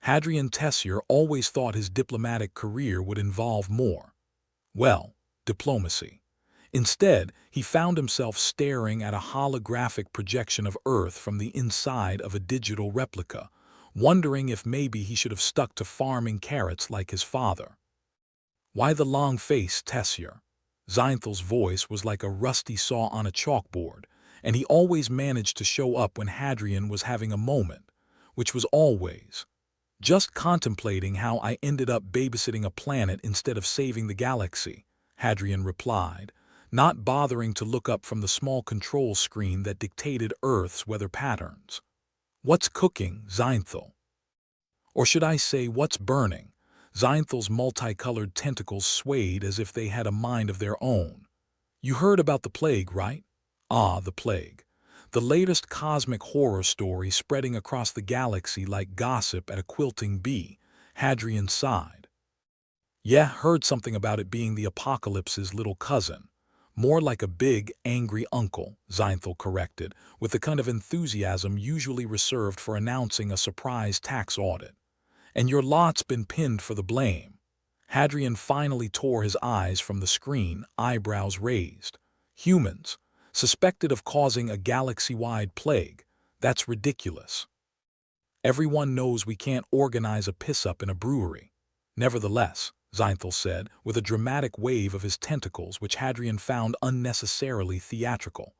Hadrian Tessier always thought his diplomatic career would involve more, well, diplomacy. Instead, he found himself staring at a holographic projection of Earth from the inside of a digital replica, wondering if maybe he should have stuck to farming carrots like his father. Why the long face, Tessier? Xienthal's voice was like a rusty saw on a chalkboard, and he always managed to show up when Hadrian was having a moment, which was always just contemplating how I ended up babysitting a planet instead of saving the galaxy, Hadrian replied, not bothering to look up from the small control screen that dictated Earth's weather patterns. What's cooking, Xienthal? Or should I say, what's burning? Xienthal's multicolored tentacles swayed as if they had a mind of their own. You heard about the plague, right? Ah, the plague. The latest cosmic horror story spreading across the galaxy like gossip at a quilting bee, Hadrian sighed. Yeah, heard something about it being the apocalypse's little cousin. More like a big, angry uncle, Xienthal corrected, with the kind of enthusiasm usually reserved for announcing a surprise tax audit. And your lot's been pinned for the blame. Hadrian finally tore his eyes from the screen, eyebrows raised. Humans, suspected of causing a galaxy-wide plague. That's ridiculous. Everyone knows we can't organize a piss-up in a brewery. Nevertheless, Xienthal said, with a dramatic wave of his tentacles which Hadrian found unnecessarily theatrical.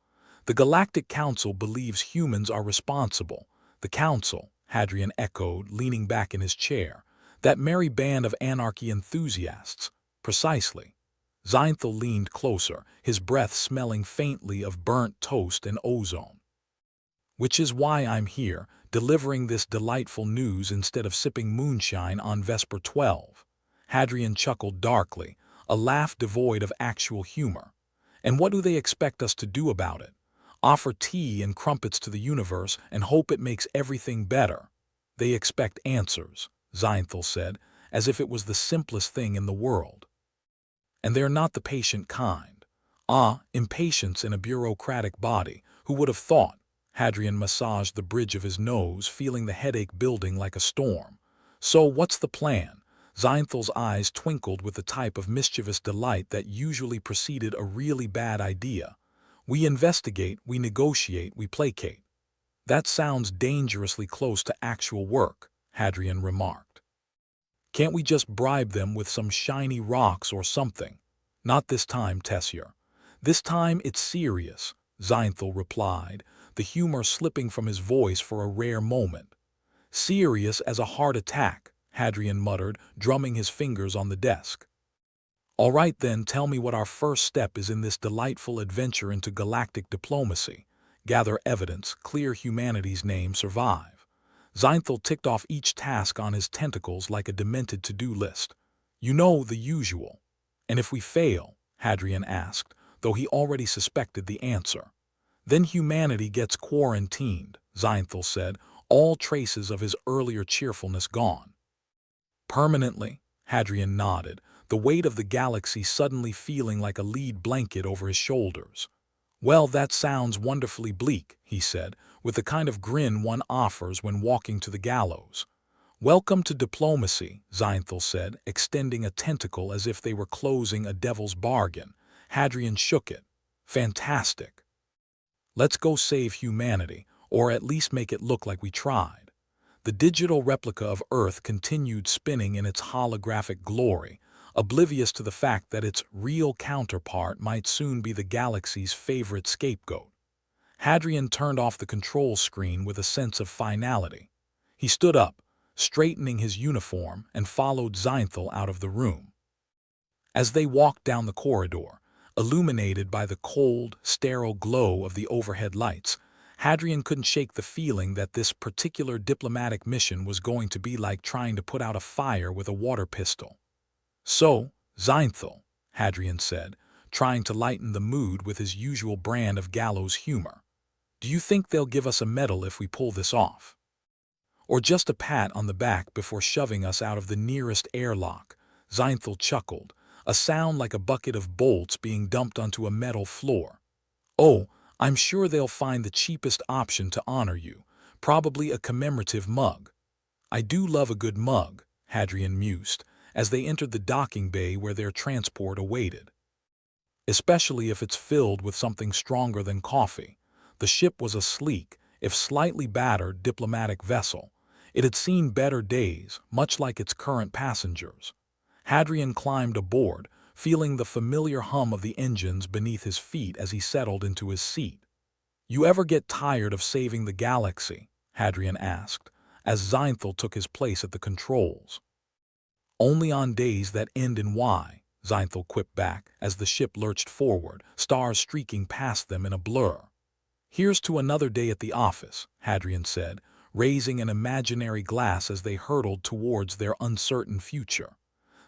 The Galactic Council believes humans are responsible. The Council, Hadrian echoed, leaning back in his chair. That merry band of anarchy enthusiasts. Precisely. Xienthal leaned closer, his breath smelling faintly of burnt toast and ozone. Which is why I'm here, delivering this delightful news instead of sipping moonshine on Vesper 12. Hadrian chuckled darkly, a laugh devoid of actual humor. And what do they expect us to do about it? Offer tea and crumpets to the universe and hope it makes everything better? They expect answers, Xienthal said, as if it was the simplest thing in the world. And they're not the patient kind. Ah, impatience in a bureaucratic body, who would have thought? Hadrian massaged the bridge of his nose, feeling the headache building like a storm. So what's the plan? Xienthal's eyes twinkled with the type of mischievous delight that usually preceded a really bad idea. We investigate, we negotiate, we placate. That sounds dangerously close to actual work, Hadrian remarked. Can't we just bribe them with some shiny rocks or something? Not this time, Tessier. This time it's serious, Xienthal replied, the humor slipping from his voice for a rare moment. Serious as a heart attack, Hadrian muttered, drumming his fingers on the desk. All right then, tell me what our first step is in this delightful adventure into galactic diplomacy. Gather evidence, clear humanity's name, survive. Xienthal ticked off each task on his tentacles like a demented to-do list. You know, the usual. And if we fail, Hadrian asked, though he already suspected the answer. Then humanity gets quarantined, Xienthal said, all traces of his earlier cheerfulness gone. Permanently, Hadrian nodded, the weight of the galaxy suddenly feeling like a lead blanket over his shoulders. Well, that sounds wonderfully bleak, he said, with the kind of grin one offers when walking to the gallows. Welcome to diplomacy, Xienthal said, extending a tentacle as if they were closing a devil's bargain. Hadrian shook it. Fantastic. Let's go save humanity, or at least make it look like we tried. The digital replica of Earth continued spinning in its holographic glory, oblivious to the fact that its real counterpart might soon be the galaxy's favorite scapegoat. Hadrian turned off the control screen with a sense of finality. He stood up, straightening his uniform, and followed Xienthal out of the room. As they walked down the corridor, illuminated by the cold, sterile glow of the overhead lights, Hadrian couldn't shake the feeling that this particular diplomatic mission was going to be like trying to put out a fire with a water pistol. So, Xienthal, Hadrian said, trying to lighten the mood with his usual brand of gallows humor. Do you think they'll give us a medal if we pull this off? Or just a pat on the back before shoving us out of the nearest airlock? Xienthal chuckled, a sound like a bucket of bolts being dumped onto a metal floor. Oh, I'm sure they'll find the cheapest option to honor you, probably a commemorative mug. I do love a good mug, Hadrian mused, as they entered the docking bay where their transport awaited. Especially if it's filled with something stronger than coffee. The ship was a sleek, if slightly battered, diplomatic vessel. It had seen better days, much like its current passengers. Hadrian climbed aboard, feeling the familiar hum of the engines beneath his feet as he settled into his seat. "You ever get tired of saving the galaxy?" Hadrian asked, as Zeinthal took his place at the controls. "Only on days that end in Y," Zeinthal quipped back as the ship lurched forward, stars streaking past them in a blur. "Here's to another day at the office," Hadrian said, raising an imaginary glass as they hurtled towards their uncertain future.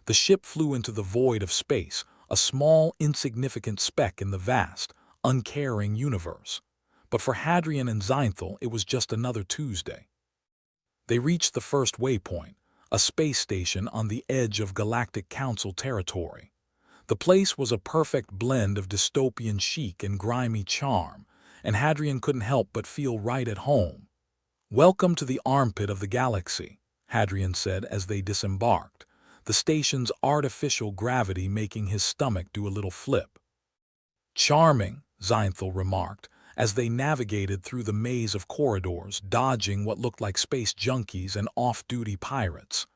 The ship flew into the void of space, a small, insignificant speck in the vast, uncaring universe. But for Hadrian and Zeinthal, it was just another Tuesday. They reached the first waypoint, a space station on the edge of Galactic Council territory. The place was a perfect blend of dystopian chic and grimy charm, and Hadrian couldn't help but feel right at home. "Welcome to the armpit of the galaxy," Hadrian said as they disembarked, the station's artificial gravity making his stomach do a little flip. "Charming," Zeinthal remarked, as they navigated through the maze of corridors, dodging what looked like space junkies and off-duty pirates.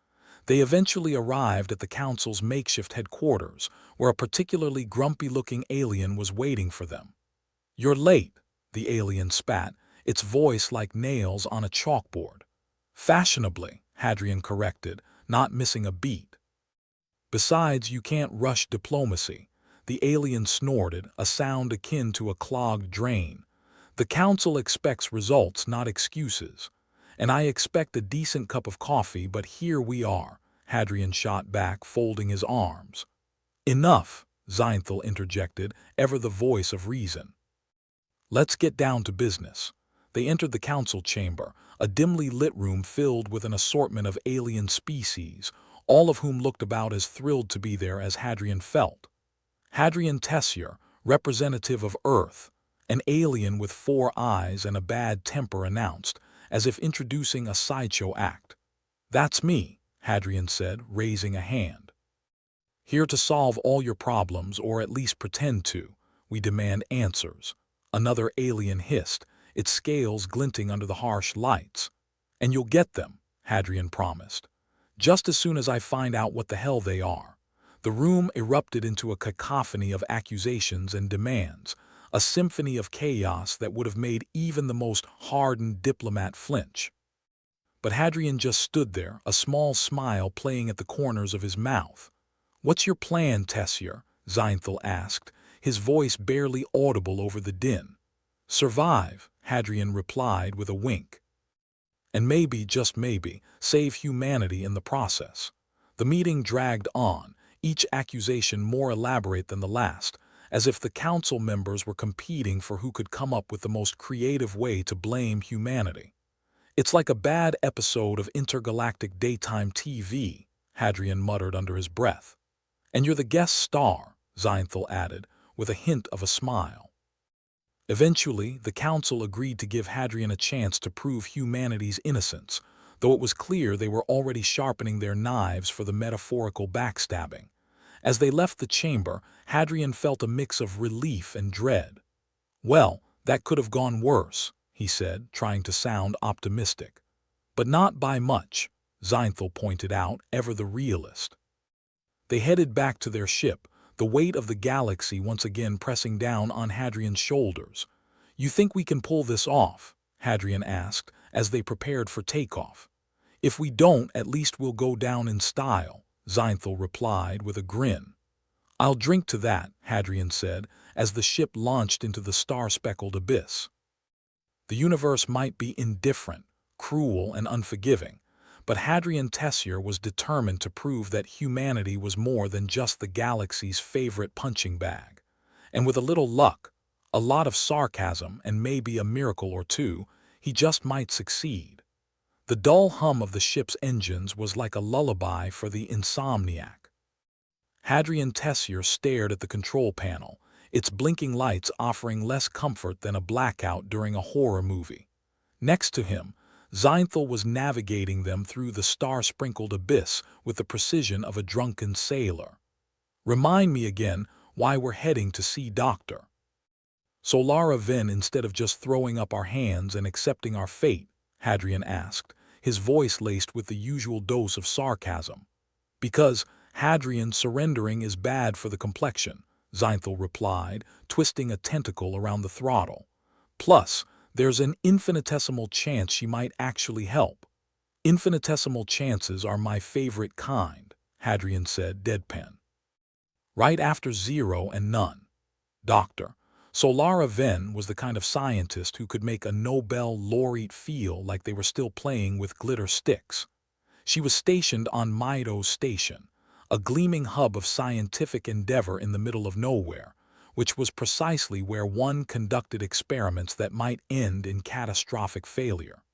They eventually arrived at the Council's makeshift headquarters, where a particularly grumpy-looking alien was waiting for them. "You're late," the alien spat, its voice like nails on a chalkboard. "Fashionably," Hadrian corrected, not missing a beat. "Besides, you can't rush diplomacy," the alien snorted, a sound akin to a clogged drain. "The Council expects results, not excuses. And I expect a decent cup of coffee, but here we are," Hadrian shot back, folding his arms. "Enough," Zeinthal interjected, ever the voice of reason. "Let's get down to business." They entered the council chamber, a dimly lit room filled with an assortment of alien species, all of whom looked about as thrilled to be there as Hadrian felt. Hadrian Tessier, representative of Earth, an alien with 4 eyes and a bad temper, announced, as if introducing a sideshow act. "That's me," Hadrian said, raising a hand. "Here to solve all your problems, or at least pretend to. We demand answers," another alien hissed, its scales glinting under the harsh lights. "And you'll get them," Hadrian promised. "Just as soon as I find out what the hell they are." The room erupted into a cacophony of accusations and demands, a symphony of chaos that would have made even the most hardened diplomat flinch. But Hadrian just stood there, a small smile playing at the corners of his mouth. "What's your plan, Tessier?" Zeinthal asked, his voice barely audible over the din. "Survive," Hadrian replied with a wink. "And maybe, just maybe, save humanity in the process." The meeting dragged on, each accusation more elaborate than the last, as if the council members were competing for who could come up with the most creative way to blame humanity. "It's like a bad episode of intergalactic daytime TV," Hadrian muttered under his breath. "And you're the guest star," Zeinthal added, with a hint of a smile. Eventually, the council agreed to give Hadrian a chance to prove humanity's innocence, though it was clear they were already sharpening their knives for the metaphorical backstabbing. As they left the chamber, Hadrian felt a mix of relief and dread. "Well, that could have gone worse," he said, trying to sound optimistic. "But not by much," Zeinthal pointed out, ever the realist. They headed back to their ship, the weight of the galaxy once again pressing down on Hadrian's shoulders. "You think we can pull this off?" Hadrian asked, as they prepared for takeoff. "If we don't, at least we'll go down in style," Zeinthal replied with a grin. "I'll drink to that," Hadrian said, as the ship launched into the star-speckled abyss. The universe might be indifferent, cruel, and unforgiving, but Hadrian Tessier was determined to prove that humanity was more than just the galaxy's favorite punching bag. And with a little luck, a lot of sarcasm, and maybe a miracle or two, he just might succeed. The dull hum of the ship's engines was like a lullaby for the insomniac. Hadrian Tessier stared at the control panel, its blinking lights offering less comfort than a blackout during a horror movie. Next to him, Zeinthal was navigating them through the star-sprinkled abyss with the precision of a drunken sailor. "Remind me again why we're heading to see Doctor." "Solara Vin, instead of just throwing up our hands and accepting our fate?" Hadrian asked, his voice laced with the usual dose of sarcasm. "Because, Hadrian, surrendering is bad for the complexion," Zeinthal replied, twisting a tentacle around the throttle. "Plus, there's an infinitesimal chance she might actually help." "Infinitesimal chances are my favorite kind," Hadrian said, deadpan. "Right after zero and none." Doctor Solara Ven was the kind of scientist who could make a Nobel laureate feel like they were still playing with glitter sticks. She was stationed on Mido Station, a gleaming hub of scientific endeavor in the middle of nowhere, which was precisely where one conducted experiments that might end in catastrophic failure.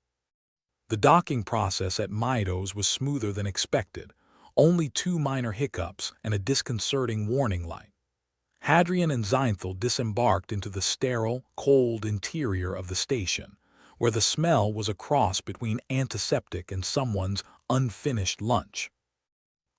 The docking process at Mido's was smoother than expected, only 2 minor hiccups and a disconcerting warning light. Hadrian and Zeinthal disembarked into the sterile, cold interior of the station, where the smell was a cross between antiseptic and someone's unfinished lunch.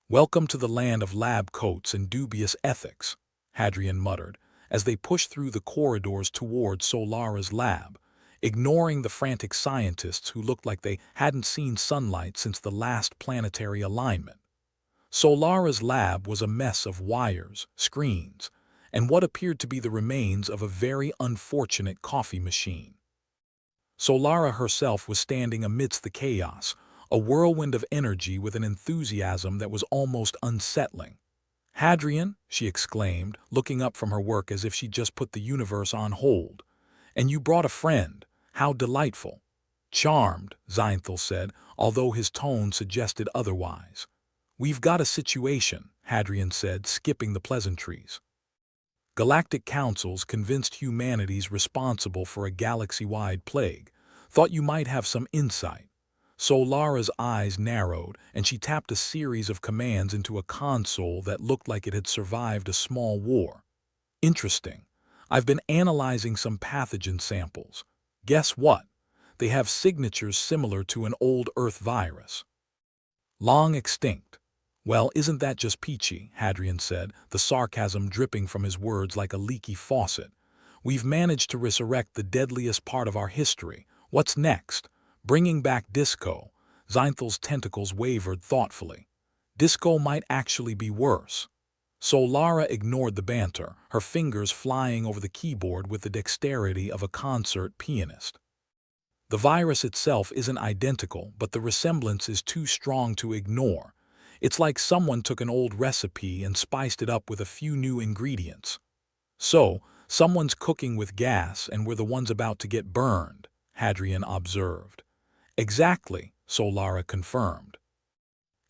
"Welcome to the land of lab coats and dubious ethics," Hadrian muttered, as they pushed through the corridors toward Solara's lab, ignoring the frantic scientists who looked like they hadn't seen sunlight since the last planetary alignment. Solara's lab was a mess of wires, screens, and what appeared to be the remains of a very unfortunate coffee machine. Solara herself was standing amidst the chaos, a whirlwind of energy with an enthusiasm that was almost unsettling. "Hadrian," she exclaimed, looking up from her work as if she'd just put the universe on hold. "And you brought a friend. How delightful." "Charmed," Zeinthal said, although his tone suggested otherwise. "We've got a situation," Hadrian said, skipping the pleasantries. "Galactic councils convinced humanity's responsible for a galaxy-wide plague. Thought you might have some insight." Solara's eyes narrowed, and she tapped a series of commands into a console that looked like it had survived a small war. "Interesting. I've been analyzing some pathogen samples. Guess what? They have signatures similar to an old Earth virus. Long extinct." "Well, isn't that just peachy?" Hadrian said, the sarcasm dripping from his words like a leaky faucet. "We've managed to resurrect the deadliest part of our history. What's next? Bringing back Disco." Zeinthal's tentacles wavered thoughtfully. "Disco might actually be worse." Solara ignored the banter, her fingers flying over the keyboard with the dexterity of a concert pianist. "The virus itself isn't identical, but the resemblance is too strong to ignore. It's like someone took an old recipe and spiced it up with a few new ingredients." "So, someone's cooking with gas and we're the ones about to get burned," Hadrian observed. "Exactly," Solara confirmed.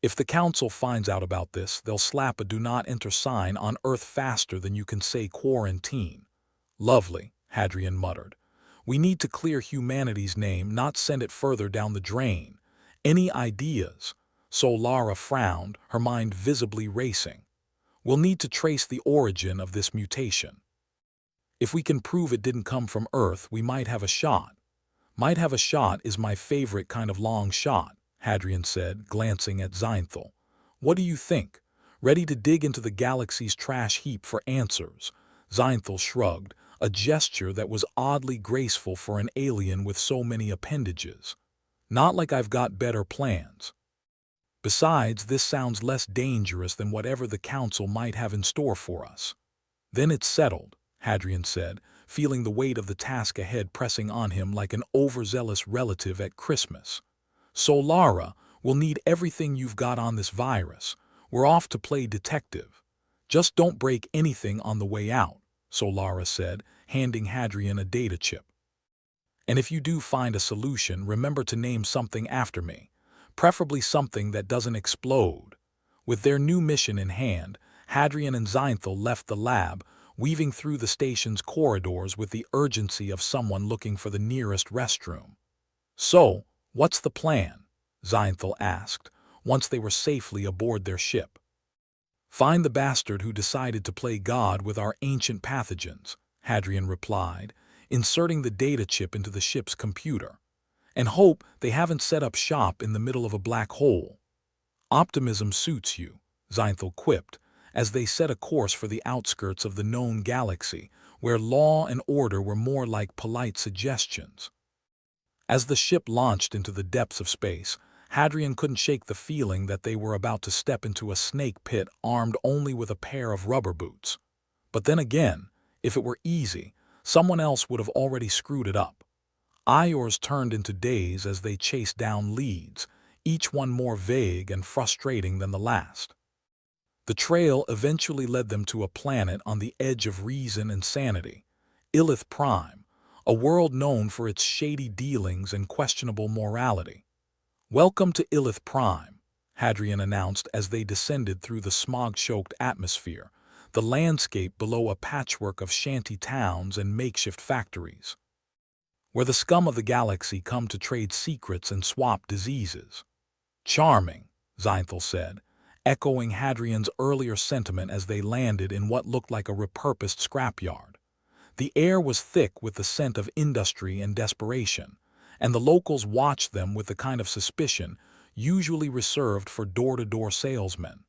"If the council finds out about this, they'll slap a do not enter sign on Earth faster than you can say quarantine." "Lovely," Hadrian muttered. "We need to clear humanity's name, not send it further down the drain. Any ideas?" Solara frowned, her mind visibly racing. "We'll need to trace the origin of this mutation. If we can prove it didn't come from Earth, we might have a shot." "Might have a shot is my favorite kind of long shot," Hadrian said, glancing at Zeinthal. "What do you think? Ready to dig into the galaxy's trash heap for answers?" Zeinthal shrugged, a gesture that was oddly graceful for an alien with so many appendages. "Not like I've got better plans. Besides, this sounds less dangerous than whatever the council might have in store for us." "Then it's settled," Hadrian said, feeling the weight of the task ahead pressing on him like an overzealous relative at Christmas. "Solara, we'll need everything you've got on this virus. We're off to play detective. Just don't break anything on the way out," Solara said, handing Hadrian a data chip. "And if you do find a solution, remember to name something after me. Preferably something that doesn't explode." With their new mission in hand, Hadrian and Zeinthal left the lab, weaving through the station's corridors with the urgency of someone looking for the nearest restroom. "So, what's the plan?" Zeinthal asked, once they were safely aboard their ship. "Find the bastard who decided to play God with our ancient pathogens," Hadrian replied, inserting the data chip into the ship's computer. And hope they haven't set up shop in the middle of a black hole. Optimism suits you, Zeinthel quipped, as they set a course for the outskirts of the known galaxy, where law and order were more like polite suggestions. As the ship launched into the depths of space, Hadrian couldn't shake the feeling that they were about to step into a snake pit armed only with a pair of rubber boots. But then again, if it were easy, someone else would have already screwed it up. Hours turned into days as they chased down leads, each one more vague and frustrating than the last. The trail eventually led them to a planet on the edge of reason and sanity, Illith Prime, a world known for its shady dealings and questionable morality. "Welcome to Illith Prime," Hadrian announced as they descended through the smog-choked atmosphere, the landscape below a patchwork of shanty towns and makeshift factories, where the scum of the galaxy come to trade secrets and swap diseases. "Charming," Zeinthel said, echoing Hadrian's earlier sentiment as they landed in what looked like a repurposed scrapyard. The air was thick with the scent of industry and desperation, and the locals watched them with the kind of suspicion usually reserved for door-to-door salesmen.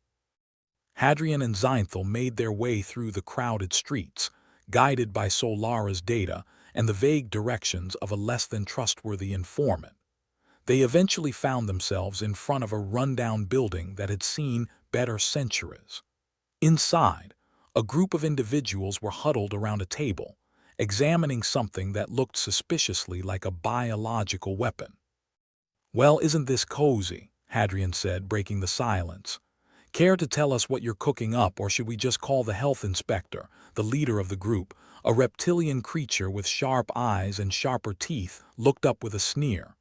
Hadrian and Zeinthel made their way through the crowded streets, guided by Solara's data and the vague directions of a less-than-trustworthy informant. They eventually found themselves in front of a rundown building that had seen better centuries. Inside, a group of individuals were huddled around a table, examining something that looked suspiciously like a biological weapon. "Well, isn't this cozy?" Hadrian said, breaking the silence. "Care to tell us what you're cooking up, or should we just call the health inspector?" The leader of the group, a reptilian creature with sharp eyes and sharper teeth, looked up with a sneer.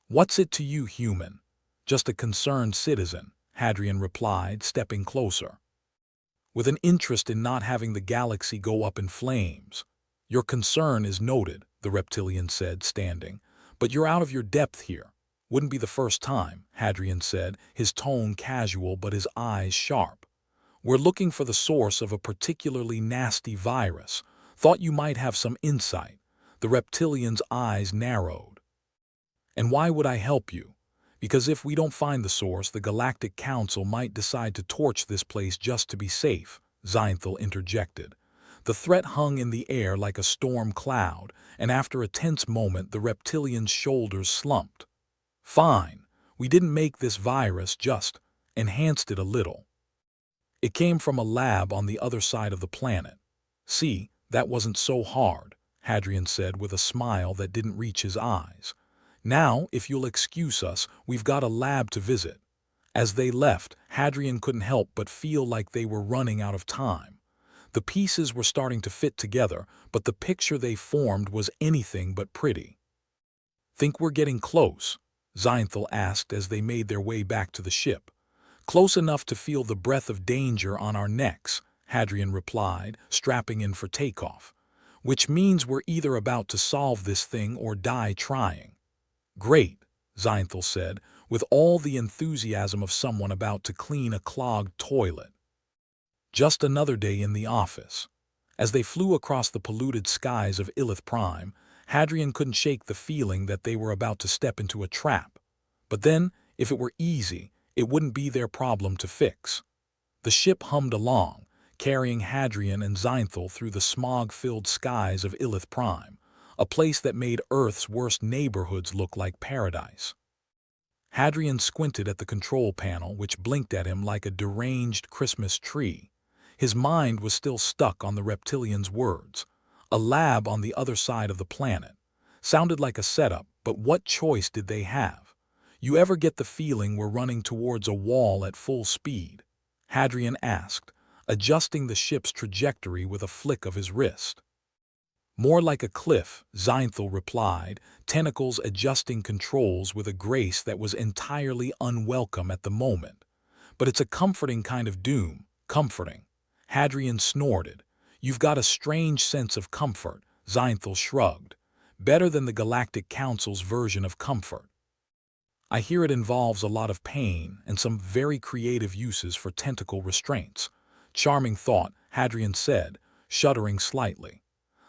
"What's it to you, human?" "Just a concerned citizen," Hadrian replied, stepping closer, with an interest in not having the galaxy go up in flames. "Your concern is noted," the reptilian said, standing, "but you're out of your depth here." "Wouldn't be the first time," Hadrian said, his tone casual but his eyes sharp. "We're looking for the source of a particularly nasty virus. Thought you might have some insight." The reptilian's eyes narrowed. "And why would I help you?" "Because if we don't find the source, the Galactic Council might decide to torch this place just to be safe," Zeinthel interjected. The threat hung in the air like a storm cloud, and after a tense moment the reptilian's shoulders slumped. "Fine, we didn't make this virus, just enhanced it a little. It came from a lab on the other side of the planet." "See, that wasn't so hard," Hadrian said with a smile that didn't reach his eyes. "Now, if you'll excuse us, we've got a lab to visit." As they left, Hadrian couldn't help but feel like they were running out of time. The pieces were starting to fit together, but the picture they formed was anything but pretty. "Think we're getting close?" Zeinthel asked as they made their way back to the ship. "Close enough to feel the breath of danger on our necks," Hadrian replied, strapping in for takeoff. "Which means we're either about to solve this thing or die trying." "Great," Zeinthel said, with all the enthusiasm of someone about to clean a clogged toilet. Just another day in the office. As they flew across the polluted skies of Illith Prime, Hadrian couldn't shake the feeling that they were about to step into a trap. But then, if it were easy, it wouldn't be their problem to fix. The ship hummed along, carrying Hadrian and Zeinthel through the smog-filled skies of Illith Prime, a place that made Earth's worst neighborhoods look like paradise. Hadrian squinted at the control panel, which blinked at him like a deranged Christmas tree. His mind was still stuck on the reptilian's words. A lab on the other side of the planet. Sounded like a setup, but what choice did they have? "You ever get the feeling we're running towards a wall at full speed?" Hadrian asked, adjusting the ship's trajectory with a flick of his wrist. "More like a cliff," Zeinthel replied, tentacles adjusting controls with a grace that was entirely unwelcome at the moment. "But it's a comforting kind of doom, comforting." Hadrian snorted. "You've got a strange sense of comfort," Zeinthel shrugged. "Better than the Galactic Council's version of comfort." "I hear it involves a lot of pain and some very creative uses for tentacle restraints." "Charming thought," Hadrian said, shuddering slightly.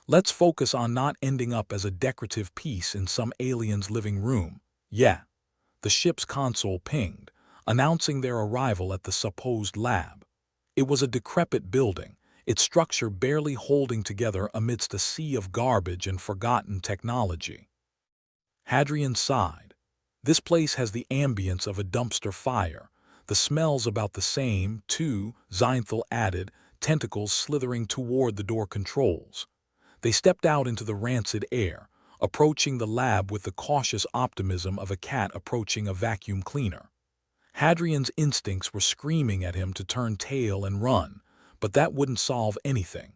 "Let's focus on not ending up as a decorative piece in some alien's living room." Yeah, the ship's console pinged, announcing their arrival at the supposed lab. It was a decrepit building, its structure barely holding together amidst a sea of garbage and forgotten technology. Hadrian sighed. This place has the ambience of a dumpster fire. The smell's about the same, too, Zeinthal added, tentacles slithering toward the door controls. They stepped out into the rancid air, approaching the lab with the cautious optimism of a cat approaching a vacuum cleaner. Hadrian's instincts were screaming at him to turn tail and run, but that wouldn't solve anything.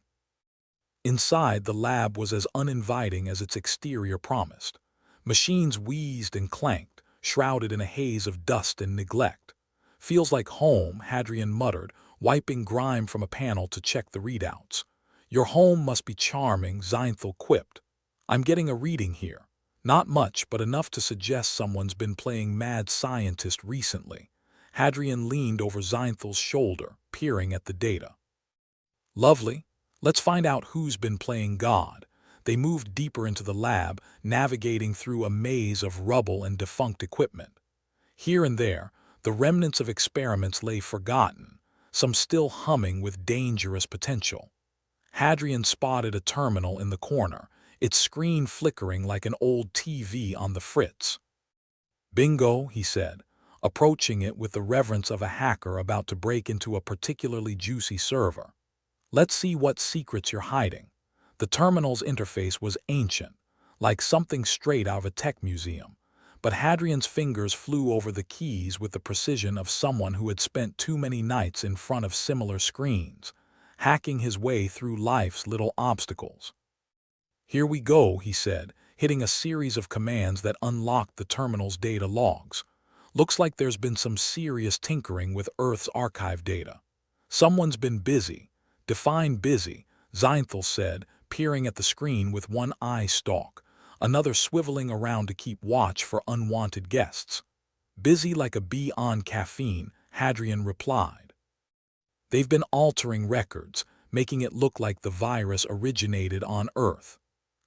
Inside, the lab was as uninviting as its exterior promised. Machines wheezed and clanked, shrouded in a haze of dust and neglect. "Feels like home," Hadrian muttered, wiping grime from a panel to check the readouts. "Your home must be charming," Zeinthal quipped. "I'm getting a reading here. Not much, but enough to suggest someone's been playing mad scientist recently." Hadrian leaned over Zeinthal's shoulder, peering at the data. "Lovely. Let's find out who's been playing God." They moved deeper into the lab, navigating through a maze of rubble and defunct equipment. Here and there, the remnants of experiments lay forgotten, some still humming with dangerous potential. Hadrian spotted a terminal in the corner, its screen flickering like an old TV on the fritz. "Bingo," he said, approaching it with the reverence of a hacker about to break into a particularly juicy server. "Let's see what secrets you're hiding." The terminal's interface was ancient, like something straight out of a tech museum, but Hadrian's fingers flew over the keys with the precision of someone who had spent too many nights in front of similar screens, hacking his way through life's little obstacles. "Here we go," he said, hitting a series of commands that unlocked the terminal's data logs. "Looks like there's been some serious tinkering with Earth's archive data. Someone's been busy." "Define busy," Zeinthal said, peering at the screen with one eye stalk, another swiveling around to keep watch for unwanted guests. "Busy like a bee on caffeine," Hadrian replied. "They've been altering records, making it look like the virus originated on Earth.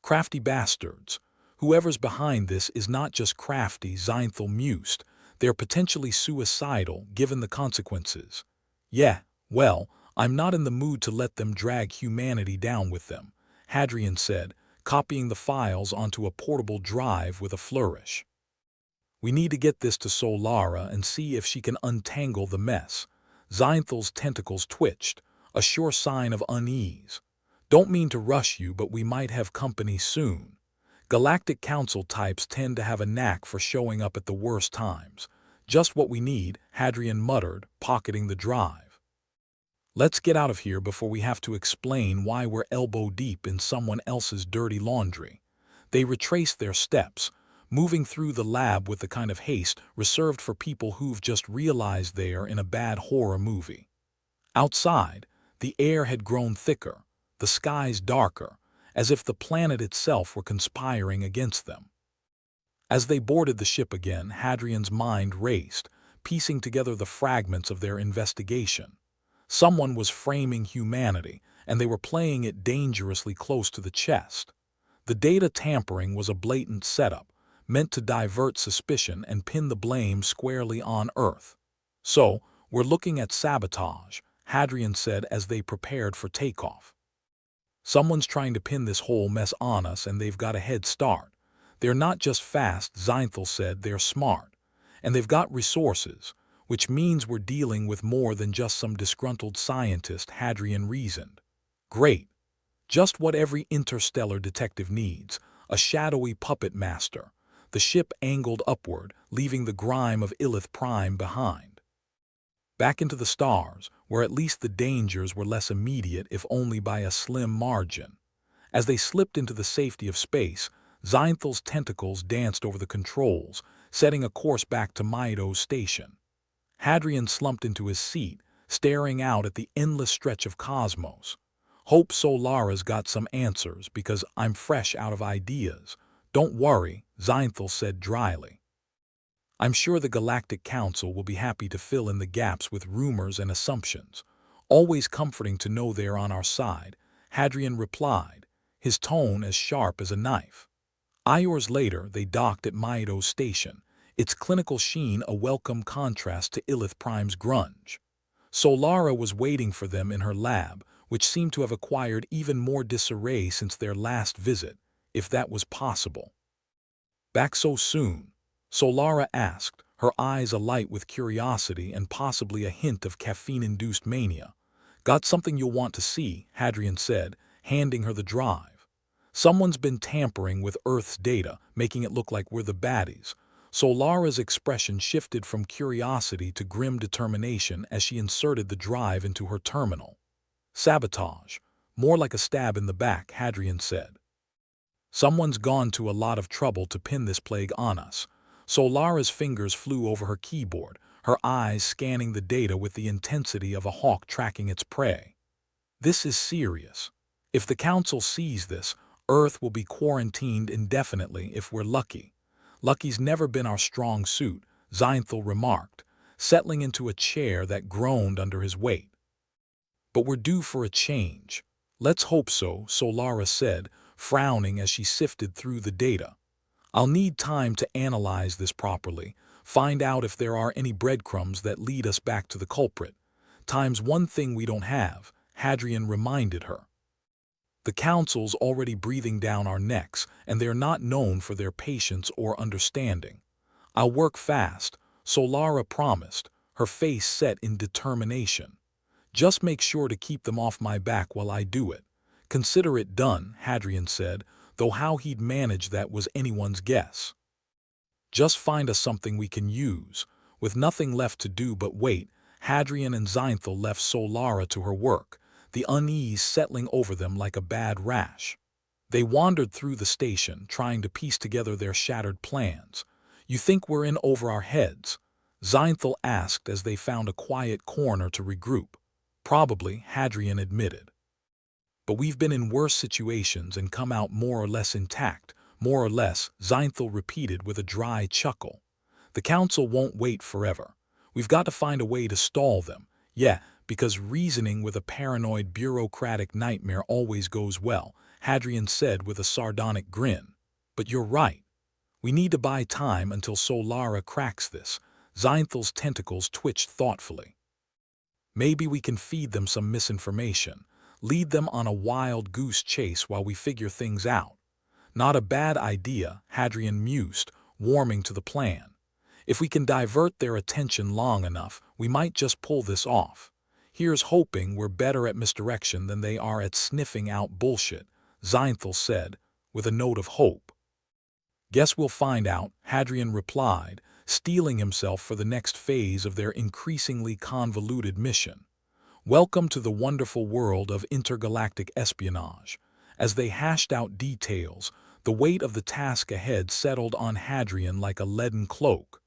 Crafty bastards. Whoever's behind this is not just crafty," Zeinthal mused. "They're potentially suicidal, given the consequences." "Yeah, well, I'm not in the mood to let them drag humanity down with them," Hadrian said, copying the files onto a portable drive with a flourish. "We need to get this to Solara and see if she can untangle the mess." Zeinthal's tentacles twitched, a sure sign of unease. "Don't mean to rush you, but we might have company soon." Galactic Council types tend to have a knack for showing up at the worst times. "Just what we need," Hadrian muttered, pocketing the drive. "Let's get out of here before we have to explain why we're elbow-deep in someone else's dirty laundry." They retraced their steps, moving through the lab with the kind of haste reserved for people who've just realized they're in a bad horror movie. Outside, the air had grown thicker, the skies darker, as if the planet itself were conspiring against them. As they boarded the ship again, Hadrian's mind raced, piecing together the fragments of their investigation. Someone was framing humanity, and they were playing it dangerously close to the chest. The data tampering was a blatant setup, meant to divert suspicion and pin the blame squarely on Earth. "So, we're looking at sabotage," Hadrian said as they prepared for takeoff. "Someone's trying to pin this whole mess on us, and they've got a head start. They're not just fast," Zeinthal said, "they're smart. And they've got resources, which means we're dealing with more than just some disgruntled scientist," Hadrian reasoned. "Great. Just what every interstellar detective needs, a shadowy puppet master." The ship angled upward, leaving the grime of Illith Prime behind. Back into the stars, where at least the dangers were less immediate if only by a slim margin. As they slipped into the safety of space, Zeinthal's tentacles danced over the controls, setting a course back to Maido's station. Hadrian slumped into his seat, staring out at the endless stretch of cosmos. "Hope Solara's got some answers, because I'm fresh out of ideas." "Don't worry," Zeinthal said dryly. "I'm sure the Galactic Council will be happy to fill in the gaps with rumors and assumptions. Always comforting to know they're on our side," Hadrian replied, his tone as sharp as a knife. Hours later, they docked at Maido's station, its clinical sheen a welcome contrast to Illith Prime's grunge. Solara was waiting for them in her lab, which seemed to have acquired even more disarray since their last visit, if that was possible. "Back so soon?" Solara asked, her eyes alight with curiosity and possibly a hint of caffeine-induced mania. "Got something you'll want to see," Hadrian said, handing her the drive. "Someone's been tampering with Earth's data, making it look like we're the baddies." Solara's expression shifted from curiosity to grim determination as she inserted the drive into her terminal. "Sabotage. More like a stab in the back," Hadrian said. "Someone's gone to a lot of trouble to pin this plague on us." Solara's fingers flew over her keyboard, her eyes scanning the data with the intensity of a hawk tracking its prey. "This is serious. If the Council sees this, Earth will be quarantined indefinitely if we're lucky." "Lucky's never been our strong suit," Zeinthal remarked, settling into a chair that groaned under his weight. "But we're due for a change." "Let's hope so," Solara said, frowning as she sifted through the data. "I'll need time to analyze this properly, find out if there are any breadcrumbs that lead us back to the culprit. Time's one thing we don't have," Hadrian reminded her. "The Council's already breathing down our necks, and they're not known for their patience or understanding." "I'll work fast," Solara promised, her face set in determination. "Just make sure to keep them off my back while I do it." "Consider it done," Hadrian said, though how he'd manage that was anyone's guess. "Just find us something we can use." With nothing left to do but wait, Hadrian and Zeinthal left Solara to her work, the unease settling over them like a bad rash. They wandered through the station, trying to piece together their shattered plans. "You think we're in over our heads?" Zeinthal asked as they found a quiet corner to regroup. "Probably," Hadrian admitted. "But we've been in worse situations and come out more or less intact." "More or less," Zeinthal repeated with a dry chuckle. "The Council won't wait forever. We've got to find a way to stall them." "Yeah, because reasoning with a paranoid bureaucratic nightmare always goes well," Hadrian said with a sardonic grin. "But you're right. We need to buy time until Solara cracks this." Zeinthal's tentacles twitched thoughtfully. "Maybe we can feed them some misinformation, lead them on a wild goose chase while we figure things out." "Not a bad idea," Hadrian mused, warming to the plan. "If we can divert their attention long enough, we might just pull this off. Here's hoping we're better at misdirection than they are at sniffing out bullshit," Zeinthal said, with a note of hope. "Guess we'll find out," Hadrian replied, steeling himself for the next phase of their increasingly convoluted mission. "Welcome to the wonderful world of intergalactic espionage." As they hashed out details, the weight of the task ahead settled on Hadrian like a leaden cloak.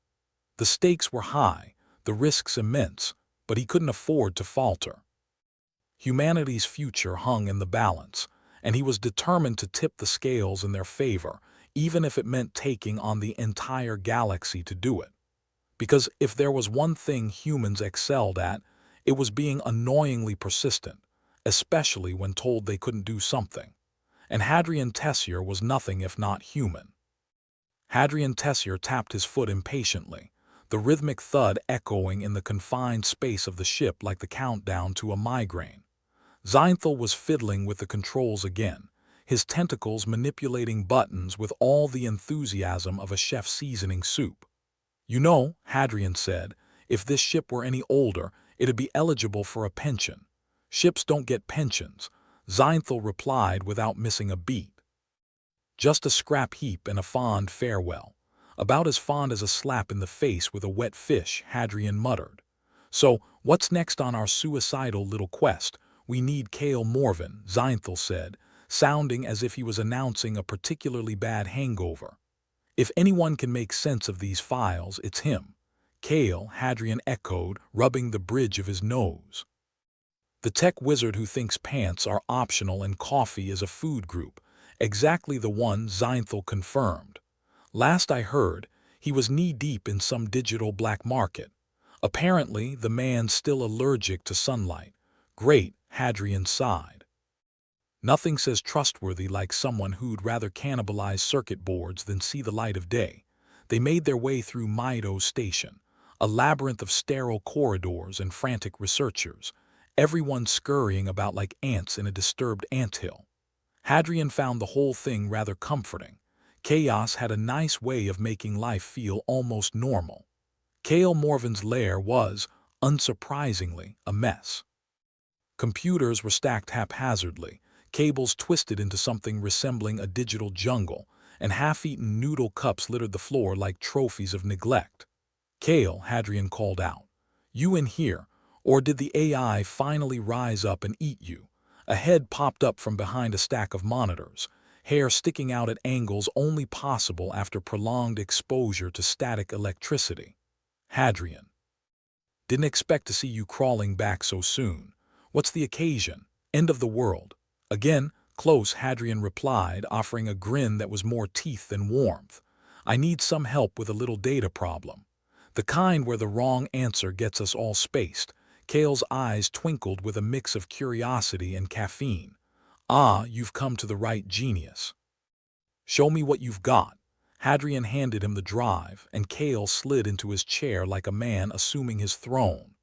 The stakes were high, the risks immense, but he couldn't afford to falter. Humanity's future hung in the balance, and he was determined to tip the scales in their favor, even if it meant taking on the entire galaxy to do it. Because if there was one thing humans excelled at, it was being annoyingly persistent, especially when told they couldn't do something. And Hadrian Tessier was nothing if not human. Hadrian Tessier tapped his foot impatiently, the rhythmic thud echoing in the confined space of the ship like the countdown to a migraine. Zeinthal was fiddling with the controls again, his tentacles manipulating buttons with all the enthusiasm of a chef seasoning soup. "You know," Hadrian said, "if this ship were any older, it'd be eligible for a pension." "Ships don't get pensions," Zeinthal replied without missing a beat. "Just a scrap heap and a fond farewell." "About as fond as a slap in the face with a wet fish," Hadrian muttered. "So, what's next on our suicidal little quest?" "We need Cale Morven," Zeinthal said, sounding as if he was announcing a particularly bad hangover. "If anyone can make sense of these files, it's him." "Cale," Hadrian echoed, rubbing the bridge of his nose. "The tech wizard who thinks pants are optional and coffee is a food group." "Exactly the one," Zeinthal confirmed. "Last I heard, he was knee-deep in some digital black market. Apparently, the man's still allergic to sunlight." "Great," Hadrian sighed. "Nothing says trustworthy like someone who'd rather cannibalize circuit boards than see the light of day." They made their way through Mido's station, a labyrinth of sterile corridors and frantic researchers, everyone scurrying about like ants in a disturbed anthill. Hadrian found the whole thing rather comforting. Chaos had a nice way of making life feel almost normal. Kael Morven's lair was, unsurprisingly, a mess. Computers were stacked haphazardly, cables twisted into something resembling a digital jungle, and half-eaten noodle cups littered the floor like trophies of neglect. Kael, Hadrian called out. You in here, or did the AI finally rise up and eat you? A head popped up from behind a stack of monitors, hair sticking out at angles only possible after prolonged exposure to static electricity. Hadrian. Didn't expect to see you crawling back so soon. What's the occasion? End of the world. Again, close, Hadrian replied, offering a grin that was more teeth than warmth. I need some help with a little data problem. The kind where the wrong answer gets us all spaced. Kael's eyes twinkled with a mix of curiosity and caffeine. Ah, you've come to the right genius. Show me what you've got. Hadrian handed him the drive, and Kael slid into his chair like a man assuming his throne.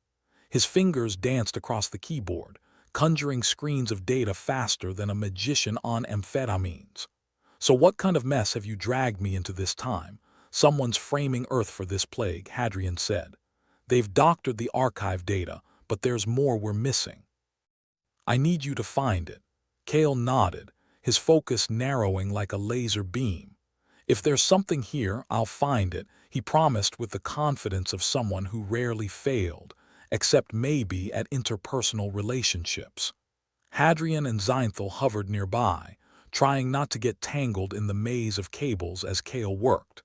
His fingers danced across the keyboard, conjuring screens of data faster than a magician on amphetamines. So what kind of mess have you dragged me into this time? Someone's framing Earth for this plague, Hadrian said. They've doctored the archive data, but there's more we're missing. I need you to find it. Kael nodded, his focus narrowing like a laser beam. If there's something here, I'll find it, he promised with the confidence of someone who rarely failed, except maybe at interpersonal relationships. Hadrian and Xeinthal hovered nearby, trying not to get tangled in the maze of cables as Kael worked.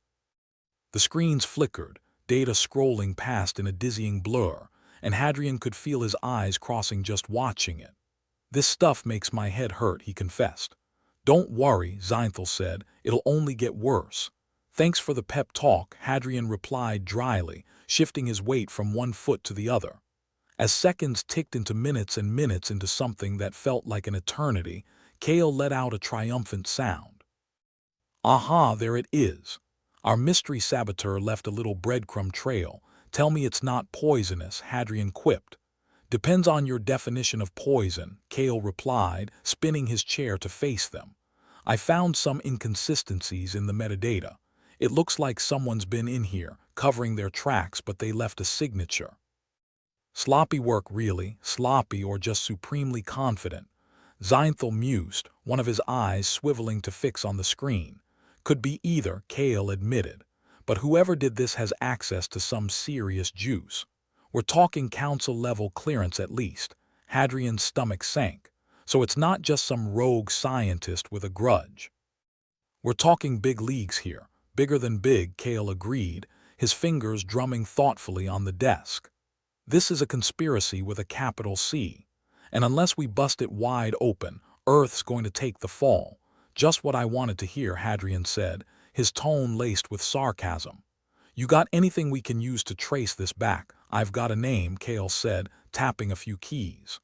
The screens flickered, data scrolling past in a dizzying blur, and Hadrian could feel his eyes crossing just watching it. This stuff makes my head hurt, he confessed. Don't worry, Xeinthal said, it'll only get worse. Thanks for the pep talk, Hadrian replied dryly, shifting his weight from one foot to the other. As seconds ticked into minutes and minutes into something that felt like an eternity, Kael let out a triumphant sound. Aha, there it is. Our mystery saboteur left a little breadcrumb trail. Tell me it's not poisonous, Hadrian quipped. Depends on your definition of poison, Kael replied, spinning his chair to face them. I found some inconsistencies in the metadata. It looks like someone's been in here, covering their tracks, but they left a signature. Sloppy work, really, sloppy or just supremely confident. Xeinthal mused, one of his eyes swiveling to fix on the screen. Could be either, Kael admitted. But whoever did this has access to some serious juice. We're talking council-level clearance at least. Hadrian's stomach sank. So it's not just some rogue scientist with a grudge. We're talking big leagues here. Bigger than big, Kael agreed, his fingers drumming thoughtfully on the desk. This is a conspiracy with a capital C. And unless we bust it wide open, Earth's going to take the fall. Just what I wanted to hear, Hadrian said, his tone laced with sarcasm. You got anything we can use to trace this back? I've got a name, Kael said, tapping a few keys.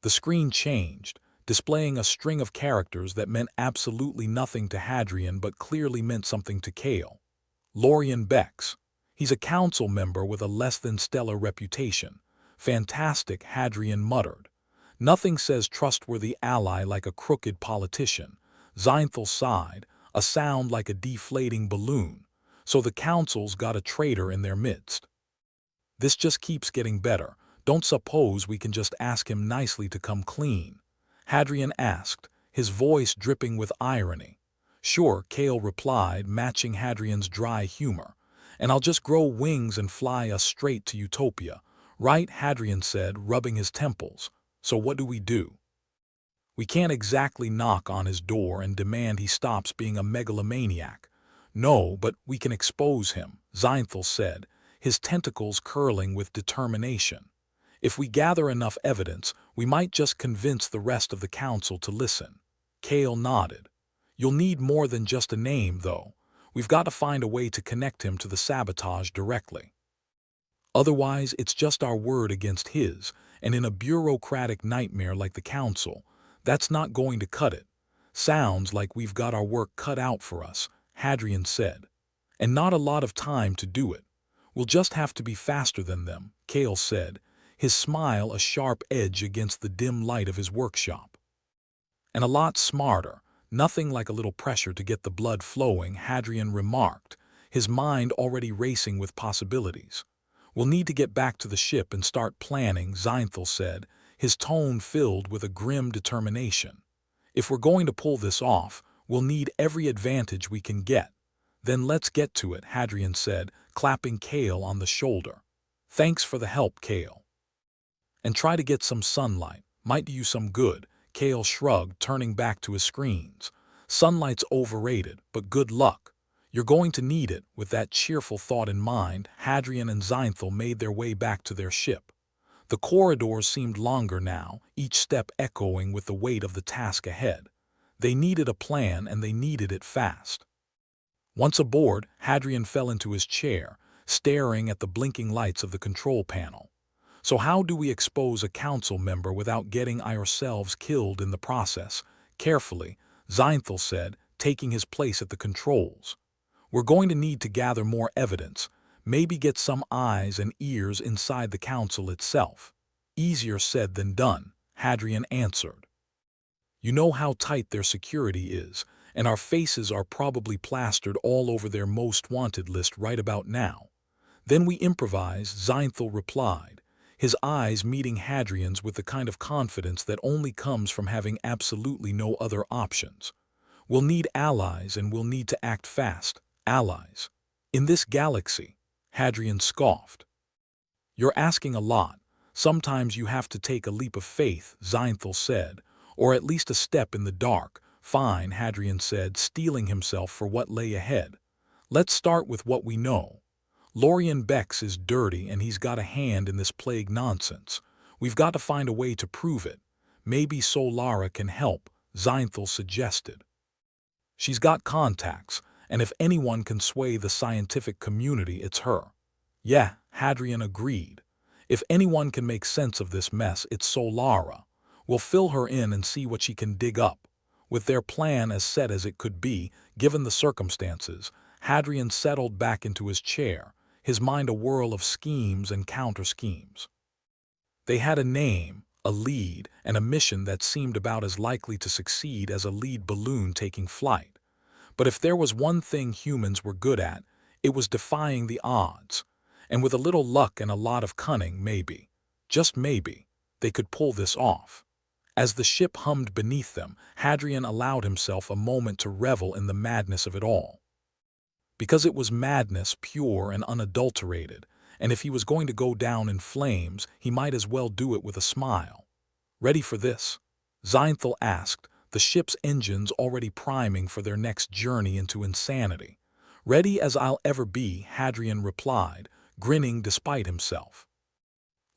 The screen changed, displaying a string of characters that meant absolutely nothing to Hadrian but clearly meant something to Kael. Lorian Bex. He's a council member with a less-than-stellar reputation. Fantastic, Hadrian muttered. Nothing says trustworthy ally like a crooked politician. Xeinthal sighed, a sound like a deflating balloon. So the council's got a traitor in their midst. This just keeps getting better. Don't suppose we can just ask him nicely to come clean? Hadrian asked, his voice dripping with irony. Sure, Kael replied, matching Hadrian's dry humor. And I'll just grow wings and fly us straight to Utopia. Right, Hadrian said, rubbing his temples. So what do? We can't exactly knock on his door and demand he stops being a megalomaniac. No, but we can expose him, Xeinthal said, his tentacles curling with determination. If we gather enough evidence, we might just convince the rest of the council to listen. Kael nodded. You'll need more than just a name, though. We've got to find a way to connect him to the sabotage directly. Otherwise, it's just our word against his, and in a bureaucratic nightmare like the council, that's not going to cut it. Sounds like we've got our work cut out for us, Hadrian said. And not a lot of time to do it. We'll just have to be faster than them, Kale said, his smile a sharp edge against the dim light of his workshop. And a lot smarter, nothing like a little pressure to get the blood flowing, Hadrian remarked, his mind already racing with possibilities. We'll need to get back to the ship and start planning, Zeinthal said, his tone filled with a grim determination. If we're going to pull this off, we'll need every advantage we can get. Then let's get to it, Hadrian said, clapping Kale on the shoulder. Thanks for the help, Kale. And try to get some sunlight. Might do you some good, Kale shrugged, turning back to his screens. Sunlight's overrated, but good luck. You're going to need it. With that cheerful thought in mind, Hadrian and Zeinthal made their way back to their ship. The corridors seemed longer now, each step echoing with the weight of the task ahead. They needed a plan, and they needed it fast. Once aboard, Hadrian fell into his chair, staring at the blinking lights of the control panel. So how do we expose a council member without getting ourselves killed in the process? Carefully, Zeinthal said, taking his place at the controls. We're going to need to gather more evidence, maybe get some eyes and ears inside the council itself. Easier said than done, Hadrian answered. You know how tight their security is, and our faces are probably plastered all over their most wanted list right about now. Then we improvise, Zeinthal replied, his eyes meeting Hadrian's with the kind of confidence that only comes from having absolutely no other options. We'll need allies, and we'll need to act fast. Allies. In this galaxy, Hadrian scoffed. You're asking a lot. Sometimes you have to take a leap of faith, Zeinthal said, or at least a step in the dark. Fine, Hadrian said, steeling himself for what lay ahead. Let's start with what we know. Lorien Bex is dirty, and he's got a hand in this plague nonsense. We've got to find a way to prove it. Maybe Solara can help, Zeinthal suggested. She's got contacts, and if anyone can sway the scientific community, it's her. Yeah, Hadrian agreed. If anyone can make sense of this mess, it's Solara. We'll fill her in and see what she can dig up. With their plan as set as it could be, given the circumstances, Hadrian settled back into his chair, his mind a whirl of schemes and counter-schemes. They had a name, a lead, and a mission that seemed about as likely to succeed as a lead balloon taking flight. But if there was one thing humans were good at, it was defying the odds. And with a little luck and a lot of cunning, maybe, just maybe, they could pull this off. As the ship hummed beneath them, Hadrian allowed himself a moment to revel in the madness of it all. Because it was madness, pure and unadulterated, and if he was going to go down in flames, he might as well do it with a smile. Ready for this? Zeinthal asked, the ship's engines already priming for their next journey into insanity. Ready as I'll ever be, Hadrian replied, grinning despite himself.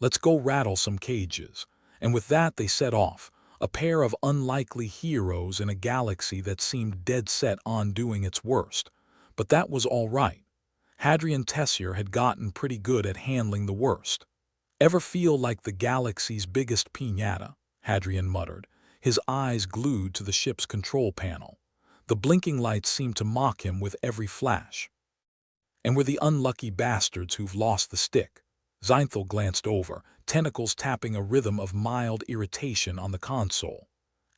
Let's go rattle some cages. And with that they set off, a pair of unlikely heroes in a galaxy that seemed dead set on doing its worst. But that was all right. Hadrian Tessier had gotten pretty good at handling the worst. Ever feel like the galaxy's biggest piñata? Hadrian muttered, his eyes glued to the ship's control panel. The blinking lights seemed to mock him with every flash. And we're the unlucky bastards who've lost the stick. Zeinthal glanced over, tentacles tapping a rhythm of mild irritation on the console.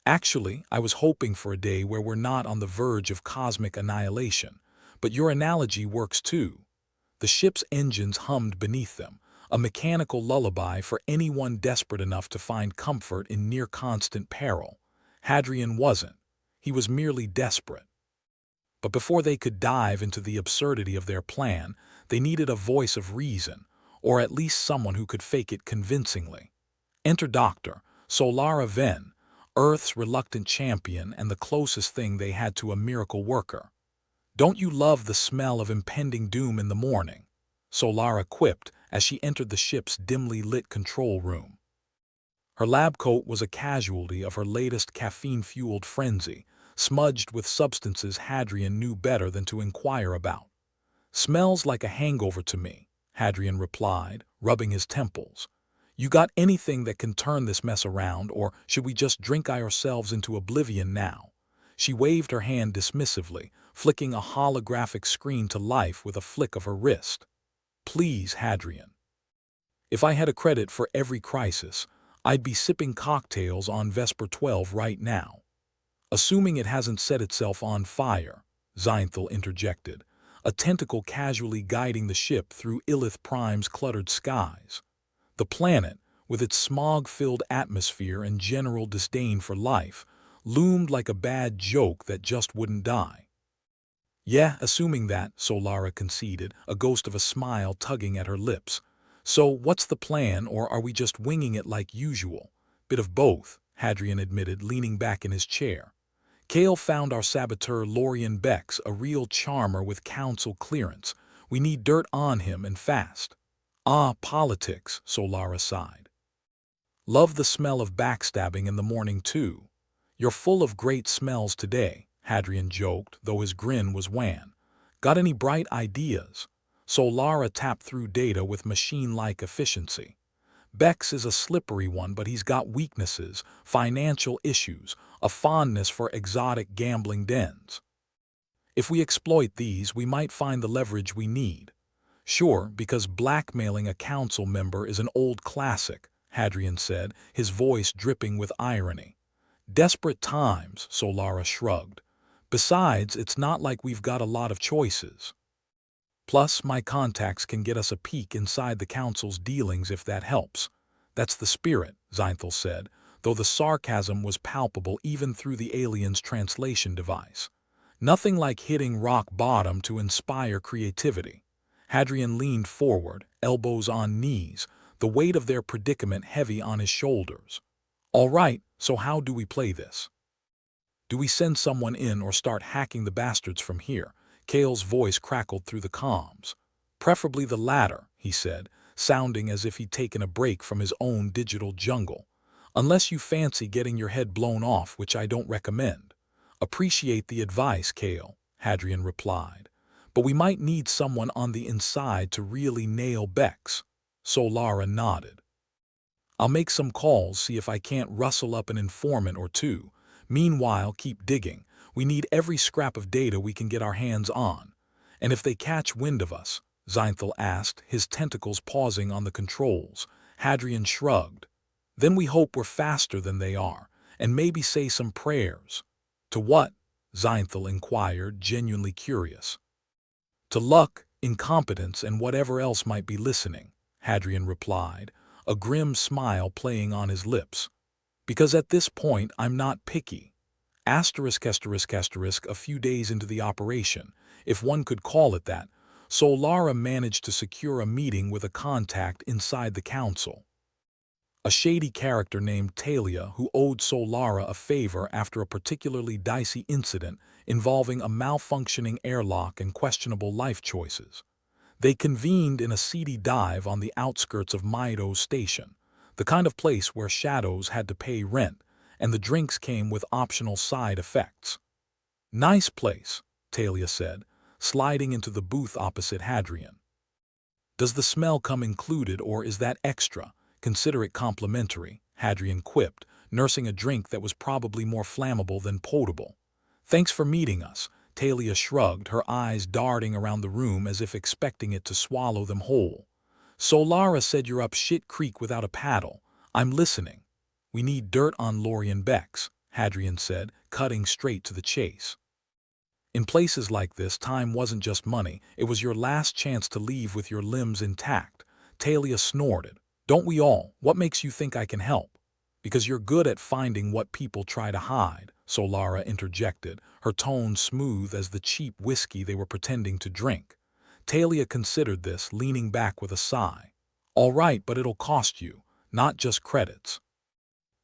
Actually, I was hoping for a day where we're not on the verge of cosmic annihilation, but your analogy works too. The ship's engines hummed beneath them, a mechanical lullaby for anyone desperate enough to find comfort in near-constant peril. Hadrian wasn't. He was merely desperate. But before they could dive into the absurdity of their plan, they needed a voice of reason, or at least someone who could fake it convincingly. Enter Dr. Solara Ven, Earth's reluctant champion and the closest thing they had to a miracle worker. Don't you love the smell of impending doom in the morning? Solara quipped as she entered the ship's dimly lit control room. Her lab coat was a casualty of her latest caffeine-fueled frenzy, smudged with substances Hadrian knew better than to inquire about. Smells like a hangover to me, Hadrian replied, rubbing his temples. You got anything that can turn this mess around, or should we just drink ourselves into oblivion now? She waved her hand dismissively, flicking a holographic screen to life with a flick of her wrist. "Please, Hadrian. If I had a credit for every crisis, I'd be sipping cocktails on Vesper 12 right now." "Assuming it hasn't set itself on fire," Zinthal interjected, a tentacle casually guiding the ship through Illith Prime's cluttered skies. The planet, with its smog-filled atmosphere and general disdain for life, loomed like a bad joke that just wouldn't die. "Yeah, assuming that," Solara conceded, a ghost of a smile tugging at her lips. "So, what's the plan, or are we just winging it like usual?" "Bit of both," Hadrian admitted, leaning back in his chair. "Kale found our saboteur Lorian Bex, a real charmer with council clearance. We need dirt on him and fast." "Ah, politics," Solara sighed. "Love the smell of backstabbing in the morning, too." "You're full of great smells today," Hadrian joked, though his grin was wan. "Got any bright ideas?" Solara tapped through data with machine-like efficiency. "Bex is a slippery one, but he's got weaknesses, financial issues, a fondness for exotic gambling dens. If we exploit these, we might find the leverage we need." "Sure, because blackmailing a council member is an old classic," Hadrian said, his voice dripping with irony. "Desperate times," Solara shrugged. "Besides, it's not like we've got a lot of choices. Plus, my contacts can get us a peek inside the council's dealings if that helps." "That's the spirit," Zinthal said, though the sarcasm was palpable even through the alien's translation device. "Nothing like hitting rock bottom to inspire creativity." Hadrian leaned forward, elbows on knees, the weight of their predicament heavy on his shoulders. "All right, so how do we play this? Do we send someone in or start hacking the bastards from here?" Kale's voice crackled through the comms. "Preferably the latter," he said, sounding as if he'd taken a break from his own digital jungle. "Unless you fancy getting your head blown off, which I don't recommend." "Appreciate the advice, Kale," Hadrian replied. "But we might need someone on the inside to really nail Bex." Solara nodded. "I'll make some calls, see if I can't rustle up an informant or two. Meanwhile, keep digging. We need every scrap of data we can get our hands on." "And if they catch wind of us?" Zinthal asked, his tentacles pausing on the controls. Hadrian shrugged. "Then we hope we're faster than they are, and maybe say some prayers." "To what?" Zinthal inquired, genuinely curious. "To luck, incompetence, and whatever else might be listening," Hadrian replied, a grim smile playing on his lips. "Because at this point I'm not picky. Asterisk, asterisk, asterisk, a few days into the operation, if one could call it that, Solara managed to secure a meeting with a contact inside the council. A shady character named Talia who owed Solara a favor after a particularly dicey incident involving a malfunctioning airlock and questionable life choices. They convened in a seedy dive on the outskirts of Maido Station, the kind of place where shadows had to pay rent, and the drinks came with optional side effects. "Nice place," Talia said, sliding into the booth opposite Hadrian. "Does the smell come included or is that extra? Consider it complimentary," Hadrian quipped, nursing a drink that was probably more flammable than potable. "Thanks for meeting us," Talia shrugged, her eyes darting around the room as if expecting it to swallow them whole. "Solara said you're up shit creek without a paddle. I'm listening." "We need dirt on Lorian Bex," Hadrian said, cutting straight to the chase. "In places like this, time wasn't just money, it was your last chance to leave with your limbs intact." Talia snorted. "Don't we all? What makes you think I can help?" "Because you're good at finding what people try to hide," Solara interjected, her tone smooth as the cheap whiskey they were pretending to drink. Talia considered this, leaning back with a sigh. "All right, but it'll cost you, not just credits."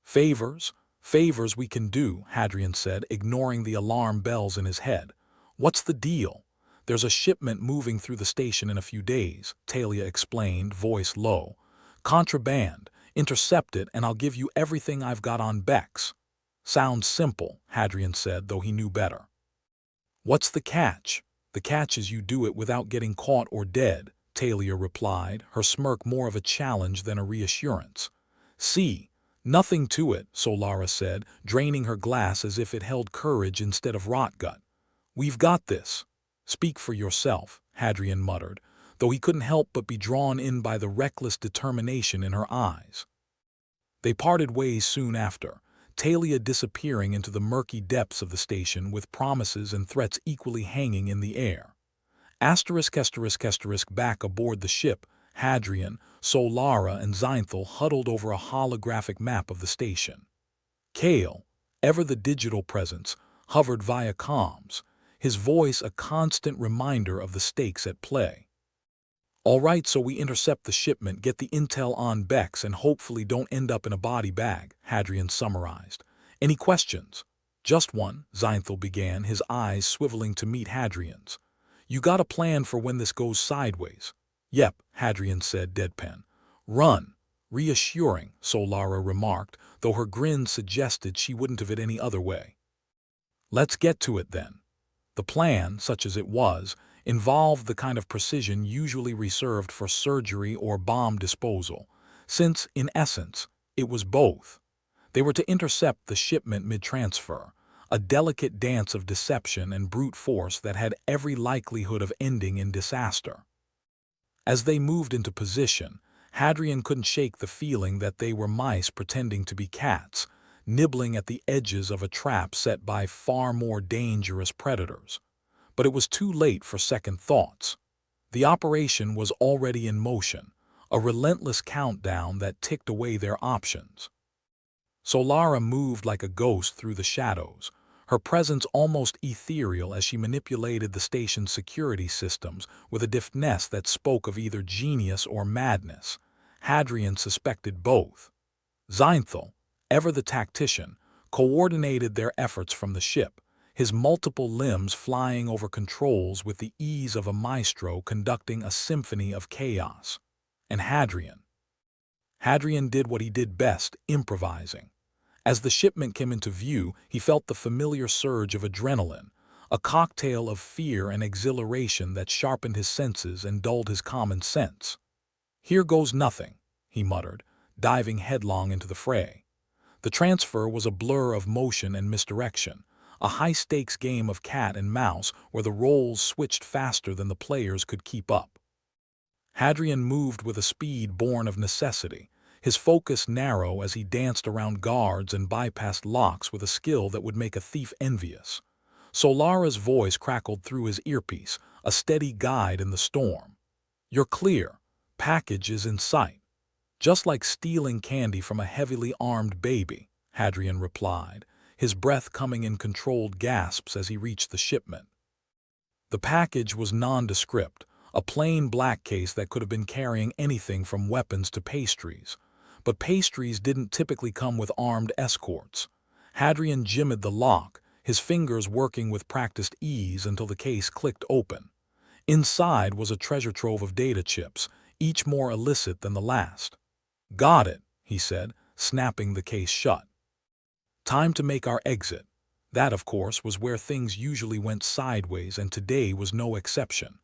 "Favors? Favors we can do," Hadrian said, ignoring the alarm bells in his head. "What's the deal?" "There's a shipment moving through the station in a few days," Talia explained, voice low. "Contraband. Intercept it and I'll give you everything I've got on Bex." "Sounds simple," Hadrian said, though he knew better. "What's the catch?" "The catch is you do it without getting caught or dead," Talia replied, her smirk more of a challenge than a reassurance. "See? Nothing to it," Solara said, draining her glass as if it held courage instead of rotgut. "We've got this. Speak for yourself," Hadrian muttered, though he couldn't help but be drawn in by the reckless determination in her eyes. They parted ways soon after, Talia disappearing into the murky depths of the station with promises and threats equally hanging in the air. Back aboard the ship, Hadrian, Solara, and Zeinthal huddled over a holographic map of the station. Kale, ever the digital presence, hovered via comms, his voice a constant reminder of the stakes at play. "All right, so we intercept the shipment, get the intel on Bex, and hopefully don't end up in a body bag," Hadrian summarized. "Any questions?" "Just one," Zeinthal began, his eyes swiveling to meet Hadrian's. "You got a plan for when this goes sideways?" "Yep," Hadrian said, deadpan. "Run." Reassuring, Solara remarked, though her grin suggested she wouldn't have it any other way. "Let's get to it then." The plan, such as it was, involved the kind of precision usually reserved for surgery or bomb disposal, since, in essence, it was both. They were to intercept the shipment mid-transfer, a delicate dance of deception and brute force that had every likelihood of ending in disaster. As they moved into position, Hadrian couldn't shake the feeling that they were mice pretending to be cats, nibbling at the edges of a trap set by far more dangerous predators. But it was too late for second thoughts. The operation was already in motion, a relentless countdown that ticked away their options. Solara moved like a ghost through the shadows, her presence almost ethereal as she manipulated the station's security systems with a deftness that spoke of either genius or madness. Hadrian suspected both. Zeinthal, ever the tactician, coordinated their efforts from the ship, his multiple limbs flying over controls with the ease of a maestro conducting a symphony of chaos. And Hadrian did what he did best, improvising. As the shipment came into view, he felt the familiar surge of adrenaline, a cocktail of fear and exhilaration that sharpened his senses and dulled his common sense. "Here goes nothing," he muttered, diving headlong into the fray. The transfer was a blur of motion and misdirection, a high-stakes game of cat and mouse where the roles switched faster than the players could keep up. Hadrian moved with a speed born of necessity, his focus narrow as he danced around guards and bypassed locks with a skill that would make a thief envious. Solara's voice crackled through his earpiece, a steady guide in the storm. "You're clear. Package is in sight." "Just like stealing candy from a heavily armed baby," Hadrian replied, his breath coming in controlled gasps as he reached the shipment. The package was nondescript, a plain black case that could have been carrying anything from weapons to pastries. But pastries didn't typically come with armed escorts. Hadrian jimmied the lock, his fingers working with practiced ease until the case clicked open. Inside was a treasure trove of data chips, each more illicit than the last. "Got it," he said, snapping the case shut. "Time to make our exit." That, of course, was where things usually went sideways, and today was no exception.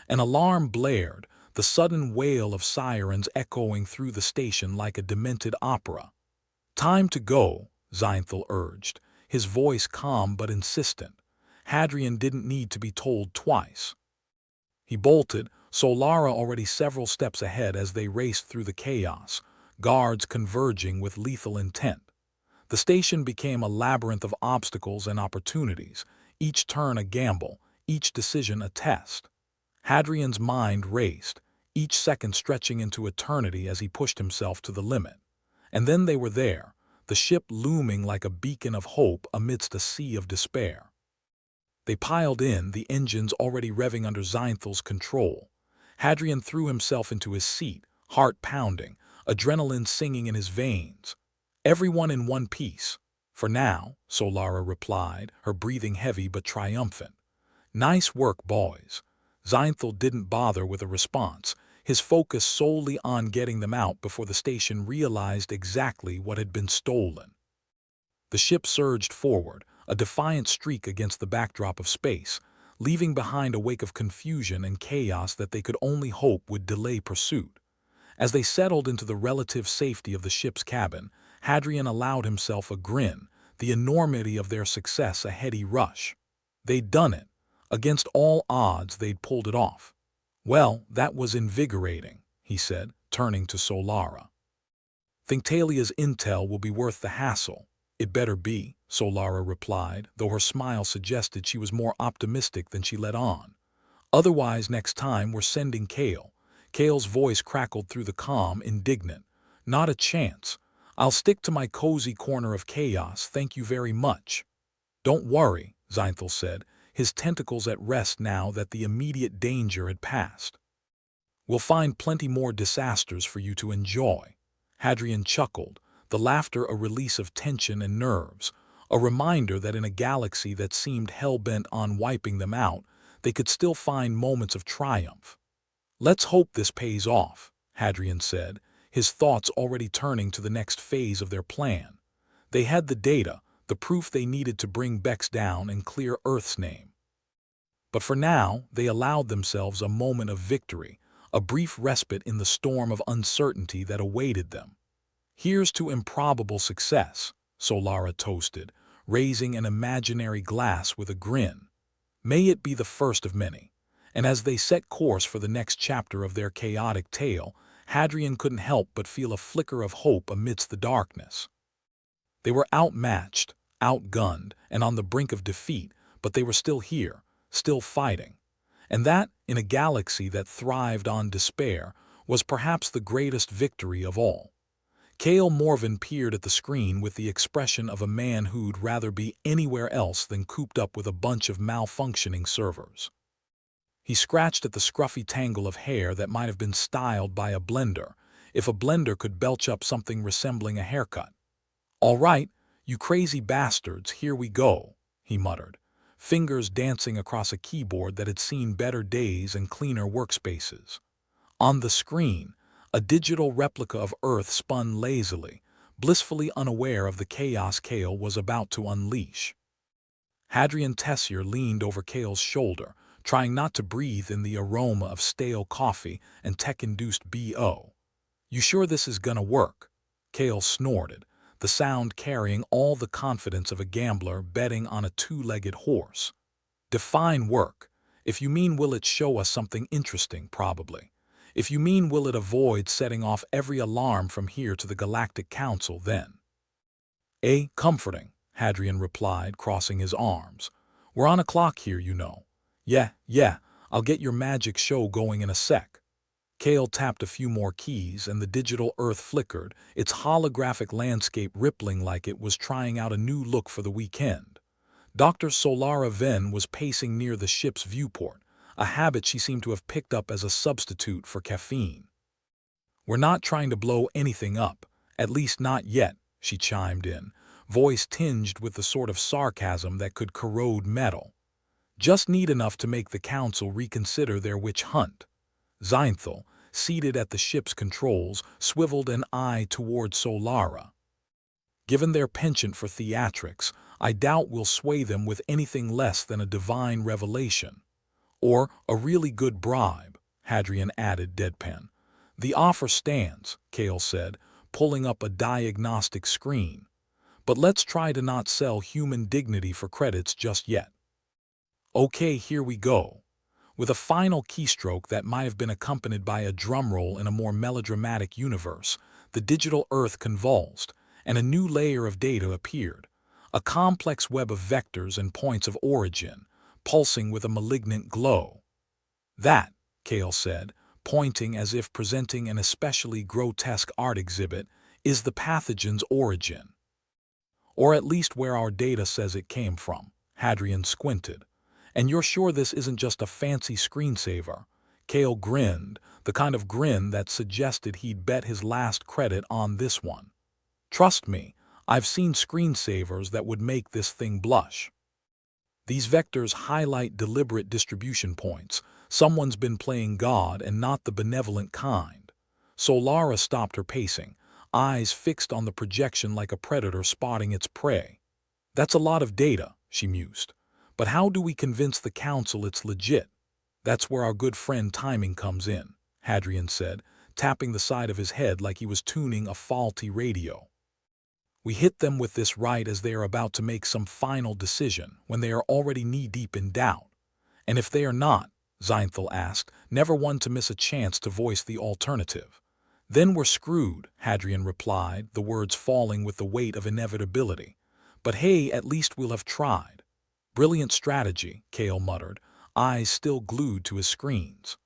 An alarm blared, the sudden wail of sirens echoing through the station like a demented opera. "Time to go," Zeinthal urged, his voice calm but insistent. Hadrian didn't need to be told twice. He bolted, Solara already several steps ahead as they raced through the chaos, guards converging with lethal intent. The station became a labyrinth of obstacles and opportunities, each turn a gamble, each decision a test. Hadrian's mind raced, each second stretching into eternity as he pushed himself to the limit. And then they were there, the ship looming like a beacon of hope amidst a sea of despair. They piled in, the engines already revving under Zeinthal's control. Hadrian threw himself into his seat, heart pounding, adrenaline singing in his veins. "Everyone in one piece." "For now," Solara replied, her breathing heavy but triumphant. "Nice work, boys." Zeinthal didn't bother with a response, his focus solely on getting them out before the station realized exactly what had been stolen. The ship surged forward, a defiant streak against the backdrop of space, leaving behind a wake of confusion and chaos that they could only hope would delay pursuit. As they settled into the relative safety of the ship's cabin, Hadrian allowed himself a grin, the enormity of their success a heady rush. They'd done it. Against all odds, they'd pulled it off. Well, that was invigorating, he said, turning to Solara. Think Talia's intel will be worth the hassle. It better be, Solara replied, though her smile suggested she was more optimistic than she let on. Otherwise, next time we're sending Kale. Kale's voice crackled through the calm, indignant. Not a chance. I'll stick to my cozy corner of chaos, thank you very much. Don't worry, Zeinthal said, his tentacles at rest now that the immediate danger had passed. We'll find plenty more disasters for you to enjoy. Hadrian chuckled, the laughter a release of tension and nerves, a reminder that in a galaxy that seemed hell-bent on wiping them out, they could still find moments of triumph. Let's hope this pays off, Hadrian said, his thoughts already turning to the next phase of their plan. They had the data, the proof they needed to bring Bex down and clear Earth's name. But for now, they allowed themselves a moment of victory, a brief respite in the storm of uncertainty that awaited them. Here's to improbable success, Solara toasted, raising an imaginary glass with a grin. May it be the first of many. And as they set course for the next chapter of their chaotic tale, Hadrian couldn't help but feel a flicker of hope amidst the darkness. They were outmatched, outgunned, and on the brink of defeat, but they were still here, still fighting. And that, in a galaxy that thrived on despair, was perhaps the greatest victory of all. Cale Morven peered at the screen with the expression of a man who'd rather be anywhere else than cooped up with a bunch of malfunctioning servers. He scratched at the scruffy tangle of hair that might have been styled by a blender, if a blender could belch up something resembling a haircut. All right, you crazy bastards, here we go, he muttered, fingers dancing across a keyboard that had seen better days and cleaner workspaces. On the screen, a digital replica of Earth spun lazily, blissfully unaware of the chaos Cale was about to unleash. Hadrian Tessier leaned over Cale's shoulder, trying not to breathe in the aroma of stale coffee and tech-induced BO. You sure this is gonna work? Cale snorted, the sound carrying all the confidence of a gambler betting on a two-legged horse. Define work. If you mean will it show us something interesting, probably. If you mean will it avoid setting off every alarm from here to the Galactic Council, then. Comforting, Hadrian replied, crossing his arms. We're on a clock here, you know. Yeah, I'll get your magic show going in a sec. Cale tapped a few more keys and the digital Earth flickered, its holographic landscape rippling like it was trying out a new look for the weekend. Dr. Solara Venn was pacing near the ship's viewport, a habit she seemed to have picked up as a substitute for caffeine. We're not trying to blow anything up, at least not yet, she chimed in, voice tinged with the sort of sarcasm that could corrode metal. Just need enough to make the council reconsider their witch hunt. Zeinthal, seated at the ship's controls, swiveled an eye toward Solara. Given their penchant for theatrics, I doubt we'll sway them with anything less than a divine revelation. Or a really good bribe, Hadrian added deadpan. The offer stands, Cale said, pulling up a diagnostic screen. But let's try to not sell human dignity for credits just yet. Okay, here we go. With a final keystroke that might have been accompanied by a drumroll in a more melodramatic universe, the digital Earth convulsed, and a new layer of data appeared, a complex web of vectors and points of origin, pulsing with a malignant glow. That, Cale said, pointing as if presenting an especially grotesque art exhibit, is the pathogen's origin. Or at least where our data says it came from, Hadrian squinted. And you're sure this isn't just a fancy screensaver? Cale grinned, the kind of grin that suggested he'd bet his last credit on this one. Trust me, I've seen screensavers that would make this thing blush. These vectors highlight deliberate distribution points. Someone's been playing God and not the benevolent kind. Solara stopped her pacing, eyes fixed on the projection like a predator spotting its prey. That's a lot of data, she mused. But how do we convince the council it's legit? That's where our good friend timing comes in, Hadrian said, tapping the side of his head like he was tuning a faulty radio. We hit them with this right as they are about to make some final decision, when they are already knee-deep in doubt. And if they are not, Zeinthal asked, never one to miss a chance to voice the alternative. Then we're screwed, Hadrian replied, the words falling with the weight of inevitability. But hey, at least we'll have tried. Brilliant strategy, Cale muttered, eyes still glued to his screens.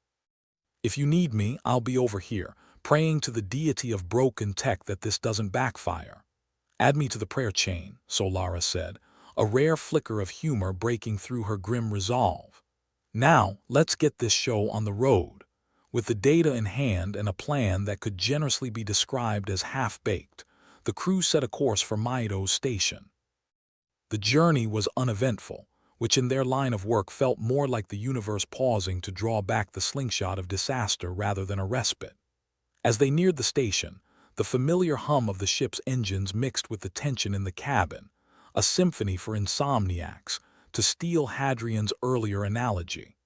If you need me, I'll be over here, praying to the deity of broken tech that this doesn't backfire. Add me to the prayer chain, Solara said, a rare flicker of humor breaking through her grim resolve. Now, let's get this show on the road. With the data in hand and a plan that could generously be described as half-baked, the crew set a course for Maido's station. The journey was uneventful, which in their line of work felt more like the universe pausing to draw back the slingshot of disaster rather than a respite. As they neared the station, the familiar hum of the ship's engines mixed with the tension in the cabin, a symphony for insomniacs, to steal Hadrian's earlier analogy.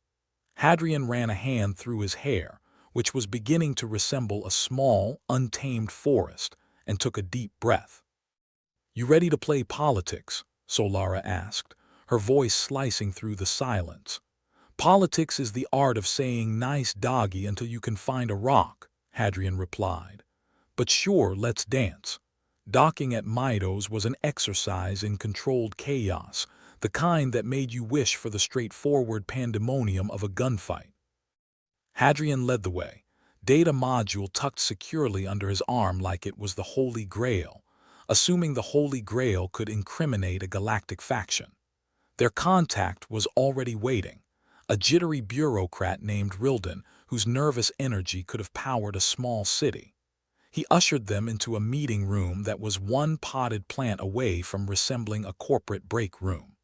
Hadrian ran a hand through his hair, which was beginning to resemble a small, untamed forest, and took a deep breath. "You ready to play politics?" Solara asked, her voice slicing through the silence. "Politics is the art of saying nice doggy until you can find a rock," Hadrian replied. "But sure, let's dance." Docking at Maido's was an exercise in controlled chaos, the kind that made you wish for the straightforward pandemonium of a gunfight. Hadrian led the way, data module tucked securely under his arm like it was the Holy Grail, assuming the Holy Grail could incriminate a galactic faction. Their contact was already waiting, a jittery bureaucrat named Rildan whose nervous energy could have powered a small city. He ushered them into a meeting room that was one potted plant away from resembling a corporate break room.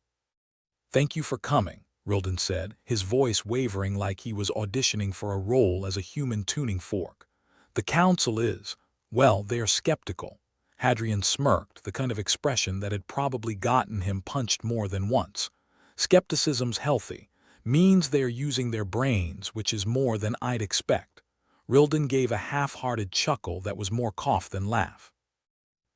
"Thank you for coming," Rildan said, his voice wavering like he was auditioning for a role as a human tuning fork. "The council is, well, they are skeptical." Hadrian smirked, the kind of expression that had probably gotten him punched more than once. "Skepticism's healthy, means they are using their brains, which is more than I'd expect." Rildan gave a half-hearted chuckle that was more cough than laugh.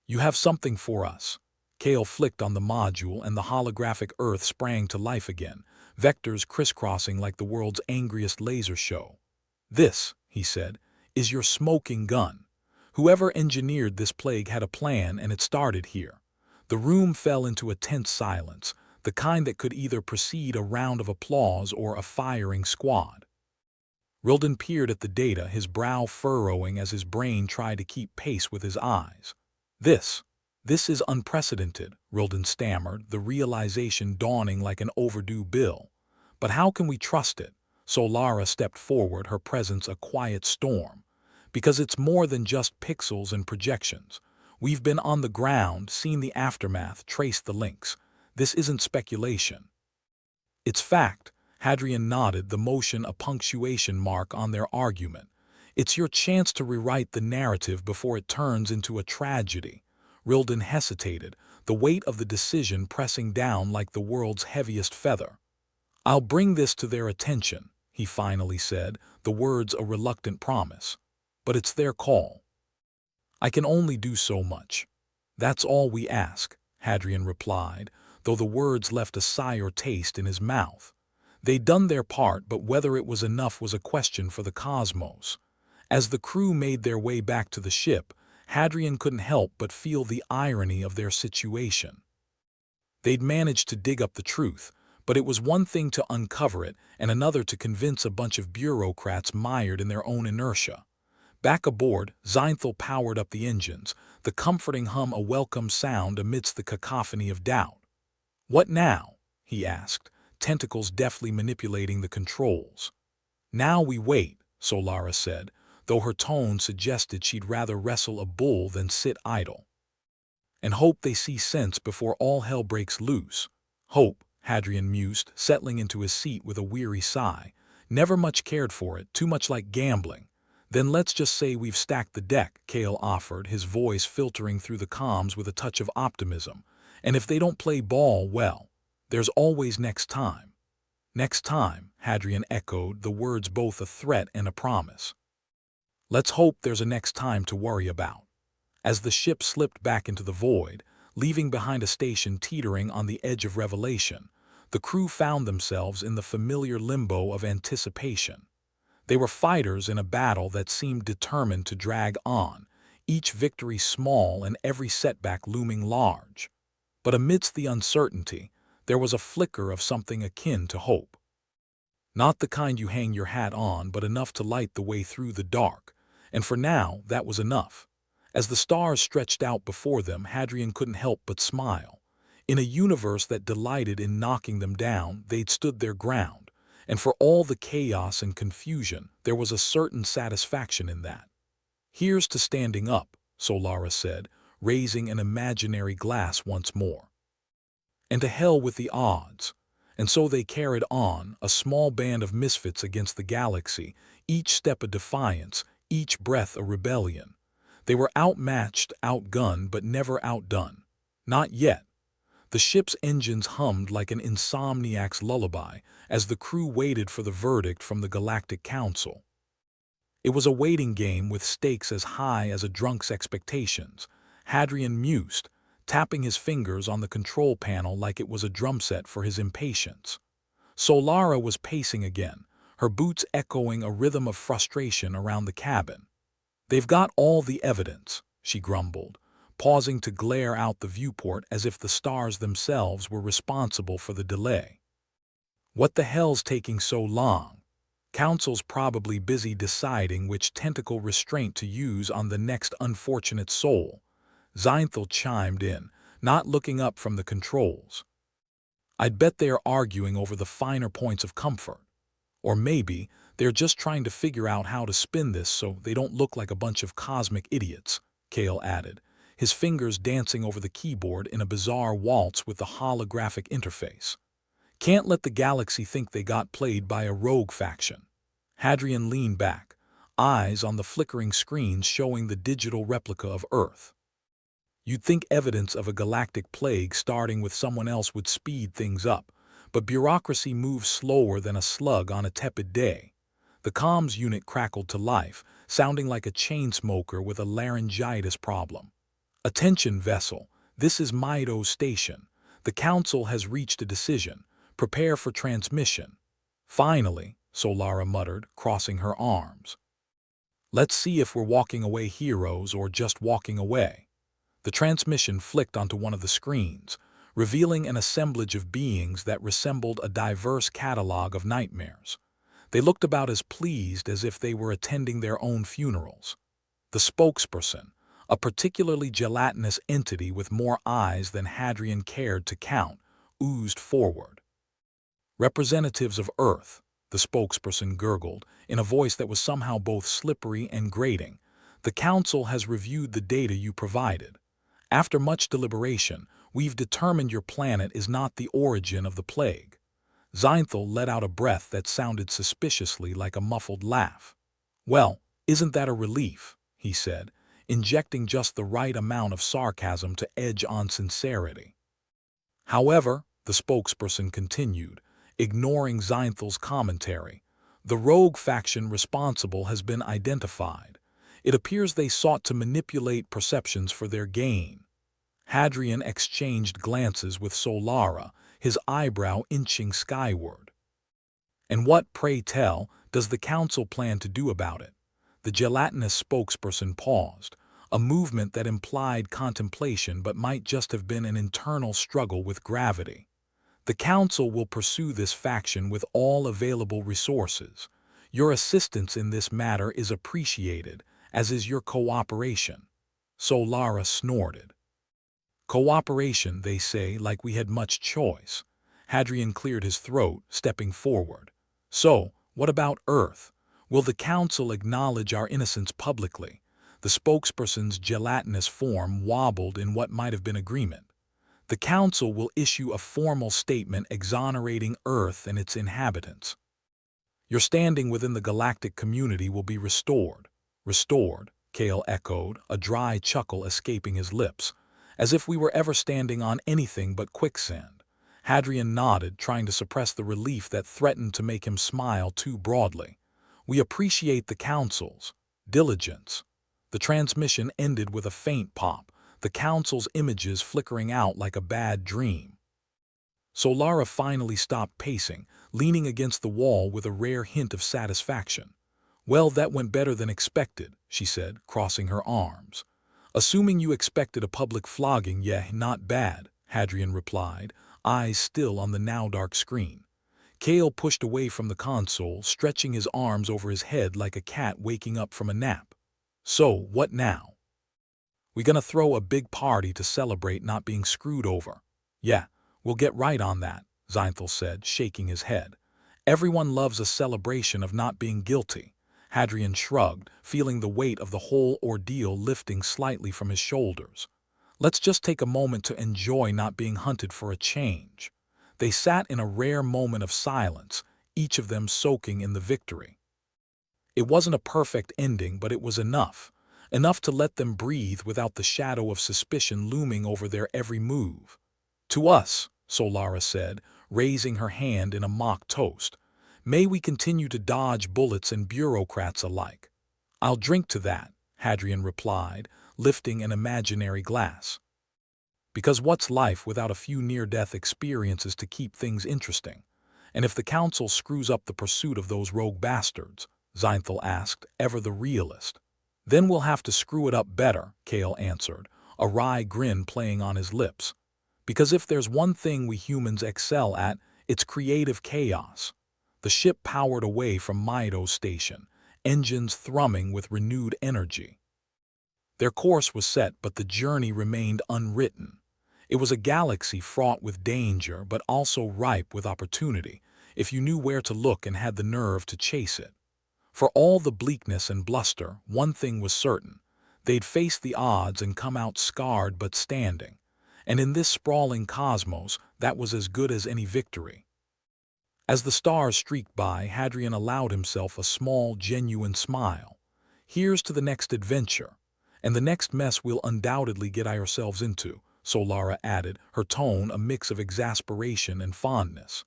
"You have something for us." Cale flicked on the module and the holographic Earth sprang to life again, vectors crisscrossing like the world's angriest laser show. "This," he said, "is your smoking gun. Whoever engineered this plague had a plan and it started here." The room fell into a tense silence, the kind that could either precede a round of applause or a firing squad. Rildan peered at the data, his brow furrowing as his brain tried to keep pace with his eyes. This is unprecedented," Rildan stammered, the realization dawning like an overdue bill. "But how can we trust it?" Solara stepped forward, her presence a quiet storm. "Because it's more than just pixels and projections. We've been on the ground, seen the aftermath, traced the links. This isn't speculation. It's fact." Hadrian nodded, the motion a punctuation mark on their argument. "It's your chance to rewrite the narrative before it turns into a tragedy." Rildan hesitated, the weight of the decision pressing down like the world's heaviest feather. "I'll bring this to their attention," he finally said, the words a reluctant promise. "But it's their call. I can only do so much." "That's all we ask," Hadrian replied, though the words left a sour taste in his mouth. They'd done their part, but whether it was enough was a question for the cosmos. As the crew made their way back to the ship, Hadrian couldn't help but feel the irony of their situation. They'd managed to dig up the truth, but it was one thing to uncover it and another to convince a bunch of bureaucrats mired in their own inertia. Back aboard, Zeinthal powered up the engines, the comforting hum a welcome sound amidst the cacophony of doubt. "What now?" he asked, tentacles deftly manipulating the controls. "Now we wait," Solara said, though her tone suggested she'd rather wrestle a bull than sit idle. "And hope they see sense before all hell breaks loose." "Hope," Hadrian mused, settling into his seat with a weary sigh. "Never much cared for it, too much like gambling." "Then let's just say we've stacked the deck," Cale offered, his voice filtering through the comms with a touch of optimism. "And if they don't play ball, well, there's always next time." "Next time," Hadrian echoed, the words both a threat and a promise. "Let's hope there's a next time to worry about." As the ship slipped back into the void, leaving behind a station teetering on the edge of revelation, the crew found themselves in the familiar limbo of anticipation. They were fighters in a battle that seemed determined to drag on, each victory small and every setback looming large. But amidst the uncertainty, there was a flicker of something akin to hope. Not the kind you hang your hat on, but enough to light the way through the dark. And for now, that was enough. As the stars stretched out before them, Hadrian couldn't help but smile. In a universe that delighted in knocking them down, they'd stood their ground. And for all the chaos and confusion, there was a certain satisfaction in that. "Here's to standing up," Solara said, raising an imaginary glass once more. "And to hell with the odds." And so they carried on, a small band of misfits against the galaxy, each step a defiance, each breath a rebellion. They were outmatched, outgunned, but never outdone. Not yet. The ship's engines hummed like an insomniac's lullaby as the crew waited for the verdict from the Galactic Council. It was a waiting game with stakes as high as a drunk's expectations. Hadrian mused, tapping his fingers on the control panel like it was a drum set for his impatience. Solara was pacing again, her boots echoing a rhythm of frustration around the cabin. "They've got all the evidence," she grumbled, pausing to glare out the viewport as if the stars themselves were responsible for the delay. "What the hell's taking so long? Council's probably busy deciding which tentacle restraint to use on the next unfortunate soul," Zeinthal chimed in, not looking up from the controls. "I'd bet they are arguing over the finer points of comfort. Or maybe they're just trying to figure out how to spin this so they don't look like a bunch of cosmic idiots," Kale added, his fingers dancing over the keyboard in a bizarre waltz with the holographic interface. "Can't let the galaxy think they got played by a rogue faction." Hadrian leaned back, eyes on the flickering screens showing the digital replica of Earth. "You'd think evidence of a galactic plague starting with someone else would speed things up, but bureaucracy moves slower than a slug on a tepid day." The comms unit crackled to life, sounding like a chain smoker with a laryngitis problem. "Attention, vessel. This is Mido's station. The Council has reached a decision. Prepare for transmission." "Finally," Solara muttered, crossing her arms. "Let's see if we're walking away heroes or just walking away." The transmission flicked onto one of the screens, revealing an assemblage of beings that resembled a diverse catalog of nightmares. They looked about as pleased as if they were attending their own funerals. The spokesperson, a particularly gelatinous entity with more eyes than Hadrian cared to count, oozed forward. "Representatives of Earth," the spokesperson gurgled, in a voice that was somehow both slippery and grating, "the Council has reviewed the data you provided. After much deliberation, we've determined your planet is not the origin of the plague." Zeinthal let out a breath that sounded suspiciously like a muffled laugh. "Well, isn't that a relief?" he said, injecting just the right amount of sarcasm to edge on sincerity. "However," the spokesperson continued, ignoring Zeinthal's commentary, "the rogue faction responsible has been identified. It appears they sought to manipulate perceptions for their gain." Hadrian exchanged glances with Solara, his eyebrow inching skyward. "And what, pray tell, does the Council plan to do about it?" The gelatinous spokesperson paused, a movement that implied contemplation but might just have been an internal struggle with gravity. "The Council will pursue this faction with all available resources. Your assistance in this matter is appreciated, as is your cooperation." Solara snorted. "Cooperation, they say, like we had much choice." Hadrian cleared his throat, stepping forward. "So, what about Earth? Will the Council acknowledge our innocence publicly?" The spokesperson's gelatinous form wobbled in what might have been agreement. "The Council will issue a formal statement exonerating Earth and its inhabitants. Your standing within the galactic community will be restored." "Restored," Kale echoed, a dry chuckle escaping his lips. "As if we were ever standing on anything but quicksand." Hadrian nodded, trying to suppress the relief that threatened to make him smile too broadly. "We appreciate the Council's diligence." The transmission ended with a faint pop, the Council's images flickering out like a bad dream. Solara finally stopped pacing, leaning against the wall with a rare hint of satisfaction. "Well, that went better than expected," she said, crossing her arms. "Assuming you expected a public flogging, yeah, not bad," Hadrian replied, eyes still on the now-dark screen. Kale pushed away from the console, stretching his arms over his head like a cat waking up from a nap. "So, what now?" "We gonna throw a big party to celebrate not being screwed over." "Yeah, we'll get right on that," Zeinthal said, shaking his head. "Everyone loves a celebration of not being guilty." Hadrian shrugged, feeling the weight of the whole ordeal lifting slightly from his shoulders. "Let's just take a moment to enjoy not being hunted for a change." They sat in a rare moment of silence, each of them soaking in the victory. It wasn't a perfect ending, but it was enough. Enough to let them breathe without the shadow of suspicion looming over their every move. "To us," Solara said, raising her hand in a mock toast. "May we continue to dodge bullets and bureaucrats alike." "I'll drink to that," Hadrian replied, lifting an imaginary glass. "Because what's life without a few near-death experiences to keep things interesting? And if the Council screws up the pursuit of those rogue bastards," Zeinthal asked, ever the realist. "Then we'll have to screw it up better," Kale answered, a wry grin playing on his lips. "Because if there's one thing we humans excel at, it's creative chaos." The ship powered away from Maido's station, engines thrumming with renewed energy. Their course was set, but the journey remained unwritten. It was a galaxy fraught with danger, but also ripe with opportunity, if you knew where to look and had the nerve to chase it. For all the bleakness and bluster, one thing was certain. They'd face the odds and come out scarred but standing. And in this sprawling cosmos, that was as good as any victory. As the stars streaked by, Hadrian allowed himself a small, genuine smile. "Here's to the next adventure. And the next mess we'll undoubtedly get ourselves into," Solara added, her tone a mix of exasperation and fondness.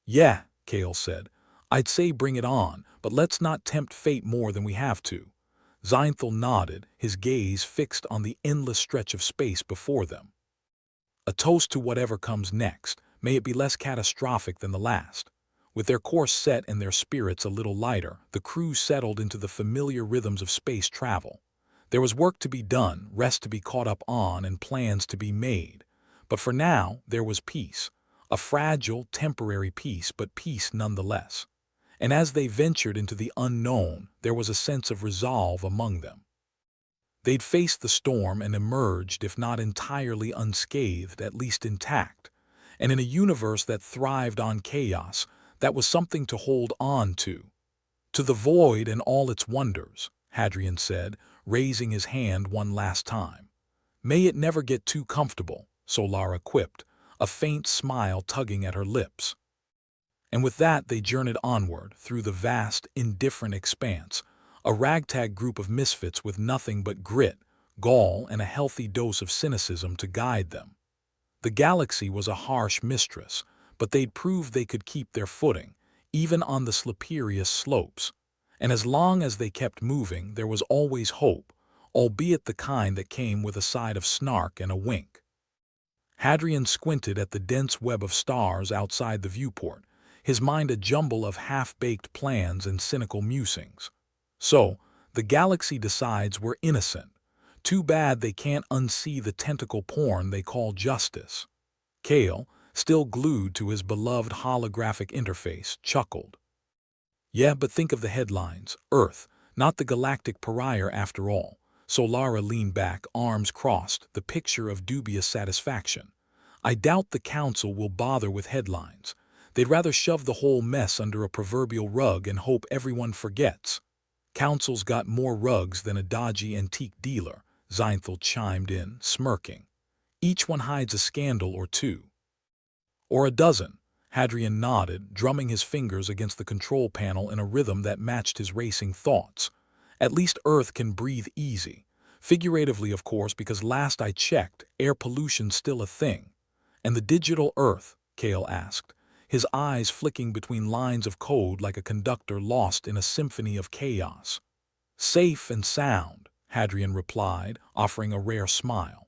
"Yeah," Kale said. "I'd say bring it on, but let's not tempt fate more than we have to." Zeinthal nodded, his gaze fixed on the endless stretch of space before them. "A toast to whatever comes next, may it be less catastrophic than the last." With their course set and their spirits a little lighter, the crew settled into the familiar rhythms of space travel. There was work to be done, rest to be caught up on, and plans to be made. But for now, there was peace. A fragile, temporary peace, but peace nonetheless. And as they ventured into the unknown, there was a sense of resolve among them. They'd faced the storm and emerged, if not entirely unscathed, at least intact. And in a universe that thrived on chaos, that was something to hold on to. "To the void and all its wonders," Hadrian said, raising his hand one last time. "May it never get too comfortable," Solara quipped, a faint smile tugging at her lips. And with that they journeyed onward, through the vast, indifferent expanse, a ragtag group of misfits with nothing but grit, gall, and a healthy dose of cynicism to guide them. The galaxy was a harsh mistress, but they'd proved they could keep their footing, even on the slipperyest slopes. And as long as they kept moving, there was always hope, albeit the kind that came with a side of snark and a wink. Hadrian squinted at the dense web of stars outside the viewport, his mind a jumble of half-baked plans and cynical musings. "So, the galaxy decides we're innocent. Too bad they can't unsee the tentacle porn they call justice." Kale, still glued to his beloved holographic interface, chuckled. "Yeah, but think of the headlines. Earth, not the galactic pariah after all." Solara leaned back, arms crossed, the picture of dubious satisfaction. "I doubt the Council will bother with headlines. They'd rather shove the whole mess under a proverbial rug and hope everyone forgets." "Council's got more rugs than a dodgy antique dealer," Zeinthal chimed in, smirking. "Each one hides a scandal or two." "Or a dozen," Hadrian nodded, drumming his fingers against the control panel in a rhythm that matched his racing thoughts. "At least Earth can breathe easy. Figuratively, of course, because last I checked, air pollution's still a thing." "And the digital Earth?" Kale asked, his eyes flicking between lines of code like a conductor lost in a symphony of chaos. "Safe and sound," Hadrian replied, offering a rare smile.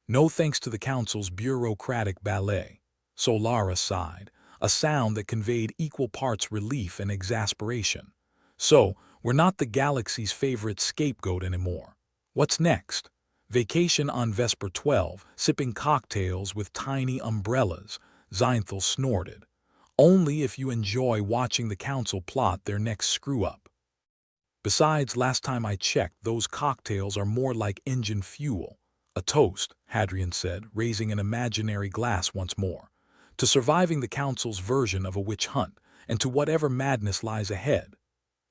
"No thanks to the Council's bureaucratic ballet." Solara sighed, a sound that conveyed equal parts relief and exasperation. So, we're not the galaxy's favorite scapegoat anymore. What's next? Vacation on Vesper 12, sipping cocktails with tiny umbrellas, Zeinthal snorted. Only if you enjoy watching the council plot their next screw-up. Besides, last time I checked, those cocktails are more like engine fuel. A toast, Hadrian said, raising an imaginary glass once more. To surviving the council's version of a witch hunt, and to whatever madness lies ahead.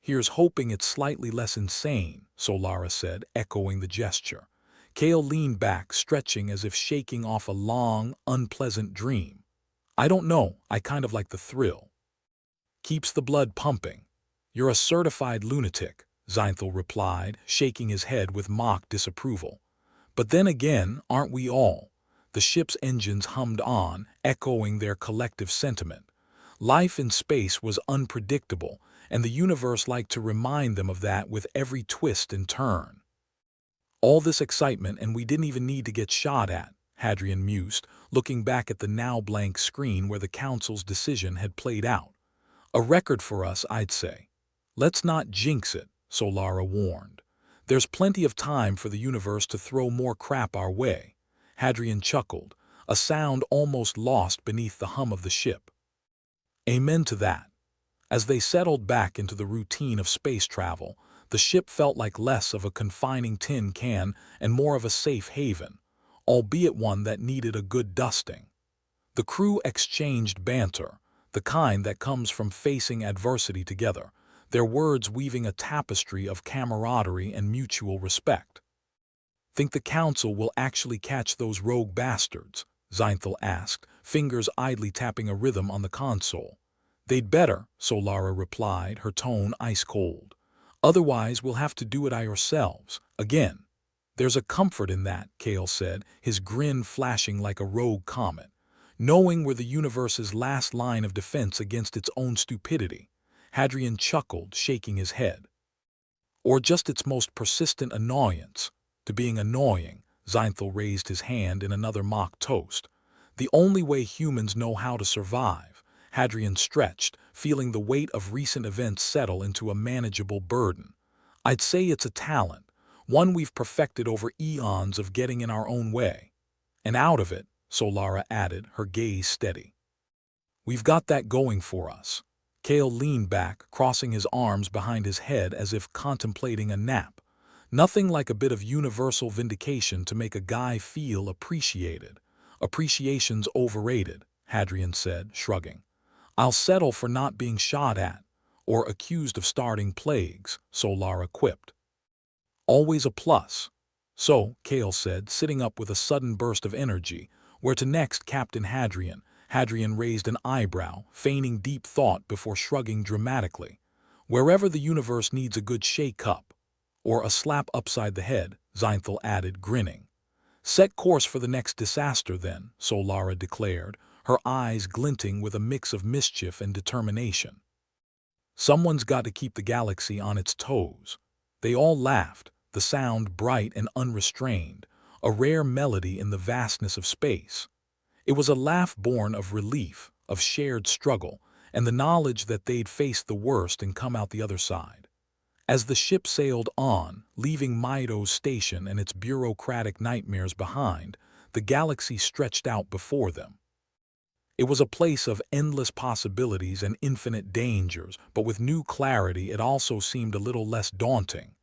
Here's hoping it's slightly less insane, Solara said, echoing the gesture. Kale leaned back, stretching as if shaking off a long, unpleasant dream. I don't know, I kind of like the thrill. Keeps the blood pumping. You're a certified lunatic, Zeinthal replied, shaking his head with mock disapproval. But then again, aren't we all? The ship's engines hummed on, echoing their collective sentiment. Life in space was unpredictable, and the universe liked to remind them of that with every twist and turn. All this excitement, and we didn't even need to get shot at, Hadrian mused, looking back at the now blank screen where the council's decision had played out. A record for us, I'd say. Let's not jinx it, Solara warned. There's plenty of time for the universe to throw more crap our way. Hadrian chuckled, a sound almost lost beneath the hum of the ship. Amen to that. As they settled back into the routine of space travel, the ship felt like less of a confining tin can and more of a safe haven, albeit one that needed a good dusting. The crew exchanged banter, the kind that comes from facing adversity together, their words weaving a tapestry of camaraderie and mutual respect. Think the council will actually catch those rogue bastards? Zeinthal asked, fingers idly tapping a rhythm on the console. They'd better, Solara replied, her tone ice-cold. Otherwise, we'll have to do it ourselves, again. There's a comfort in that, Kale said, his grin flashing like a rogue comet. Knowing we're the universe's last line of defense against its own stupidity. Hadrian chuckled, shaking his head. Or just its most persistent annoyance. To being annoying, Zeinthal raised his hand in another mock toast. The only way humans know how to survive. Hadrian stretched, feeling the weight of recent events settle into a manageable burden. I'd say it's a talent, one we've perfected over eons of getting in our own way. And out of it, Solara added, her gaze steady. We've got that going for us. Kale leaned back, crossing his arms behind his head as if contemplating a nap. Nothing like a bit of universal vindication to make a guy feel appreciated. Appreciation's overrated, Hadrian said, shrugging. I'll settle for not being shot at, or accused of starting plagues, Solara quipped. Always a plus. So, Kale said, sitting up with a sudden burst of energy, where to next, Captain Hadrian? Hadrian raised an eyebrow, feigning deep thought before shrugging dramatically. Wherever the universe needs a good shake-up. Or a slap upside the head, Zeinthal added, grinning. Set course for the next disaster then, Solara declared, her eyes glinting with a mix of mischief and determination. Someone's got to keep the galaxy on its toes. They all laughed, the sound bright and unrestrained, a rare melody in the vastness of space. It was a laugh born of relief, of shared struggle, and the knowledge that they'd faced the worst and come out the other side. As the ship sailed on, leaving Mido's station and its bureaucratic nightmares behind, the galaxy stretched out before them. It was a place of endless possibilities and infinite dangers, but with new clarity it also seemed a little less daunting.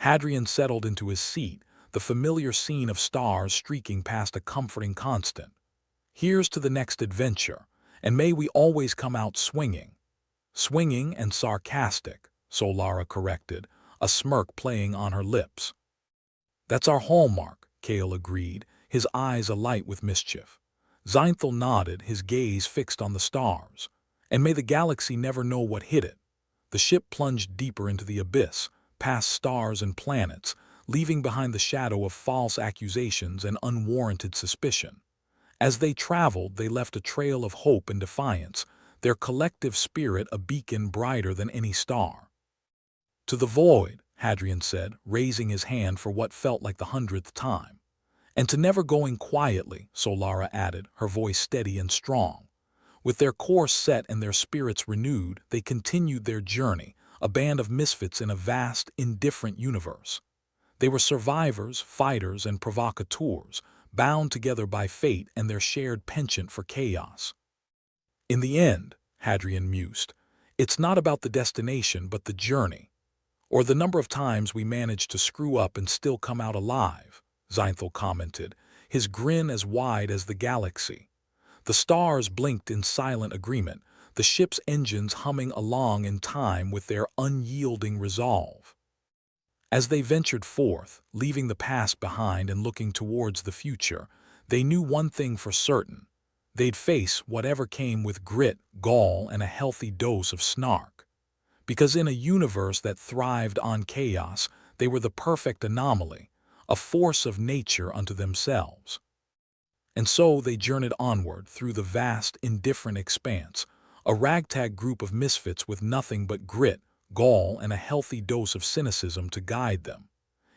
Hadrian settled into his seat, the familiar scene of stars streaking past a comforting constant. Here's to the next adventure, and may we always come out swinging. Swinging and sarcastic, Solara corrected, a smirk playing on her lips. That's our hallmark, Kale agreed, his eyes alight with mischief. Zeinthal nodded, his gaze fixed on the stars. And may the galaxy never know what hit it. The ship plunged deeper into the abyss, past stars and planets, leaving behind the shadow of false accusations and unwarranted suspicion. As they traveled, they left a trail of hope and defiance, their collective spirit a beacon brighter than any star. To the void, Hadrian said, raising his hand for what felt like the 100th time. And to never going quietly, Solara added, her voice steady and strong. With their course set and their spirits renewed, they continued their journey, a band of misfits in a vast, indifferent universe. They were survivors, fighters, and provocateurs, bound together by fate and their shared penchant for chaos. In the end, Hadrian mused, it's not about the destination but the journey, or the number of times we manage to screw up and still come out alive, Zeinthel commented, his grin as wide as the galaxy. The stars blinked in silent agreement, the ship's engines humming along in time with their unyielding resolve. As they ventured forth, leaving the past behind and looking towards the future, they knew one thing for certain. They'd face whatever came with grit, gall, and a healthy dose of snark. Because in a universe that thrived on chaos, they were the perfect anomaly, a force of nature unto themselves. And so they journeyed onward through the vast, indifferent expanse, a ragtag group of misfits with nothing but grit, gall, and a healthy dose of cynicism to guide them.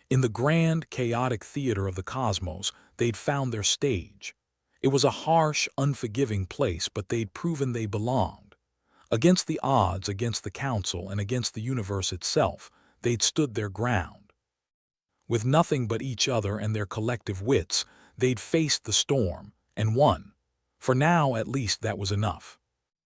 In the grand, chaotic theater of the cosmos, they'd found their stage. It was a harsh, unforgiving place, but they'd proven they belonged. Against the odds, against the council, and against the universe itself, they'd stood their ground. With nothing but each other and their collective wits, they'd faced the storm, and won. For now, at least, that was enough.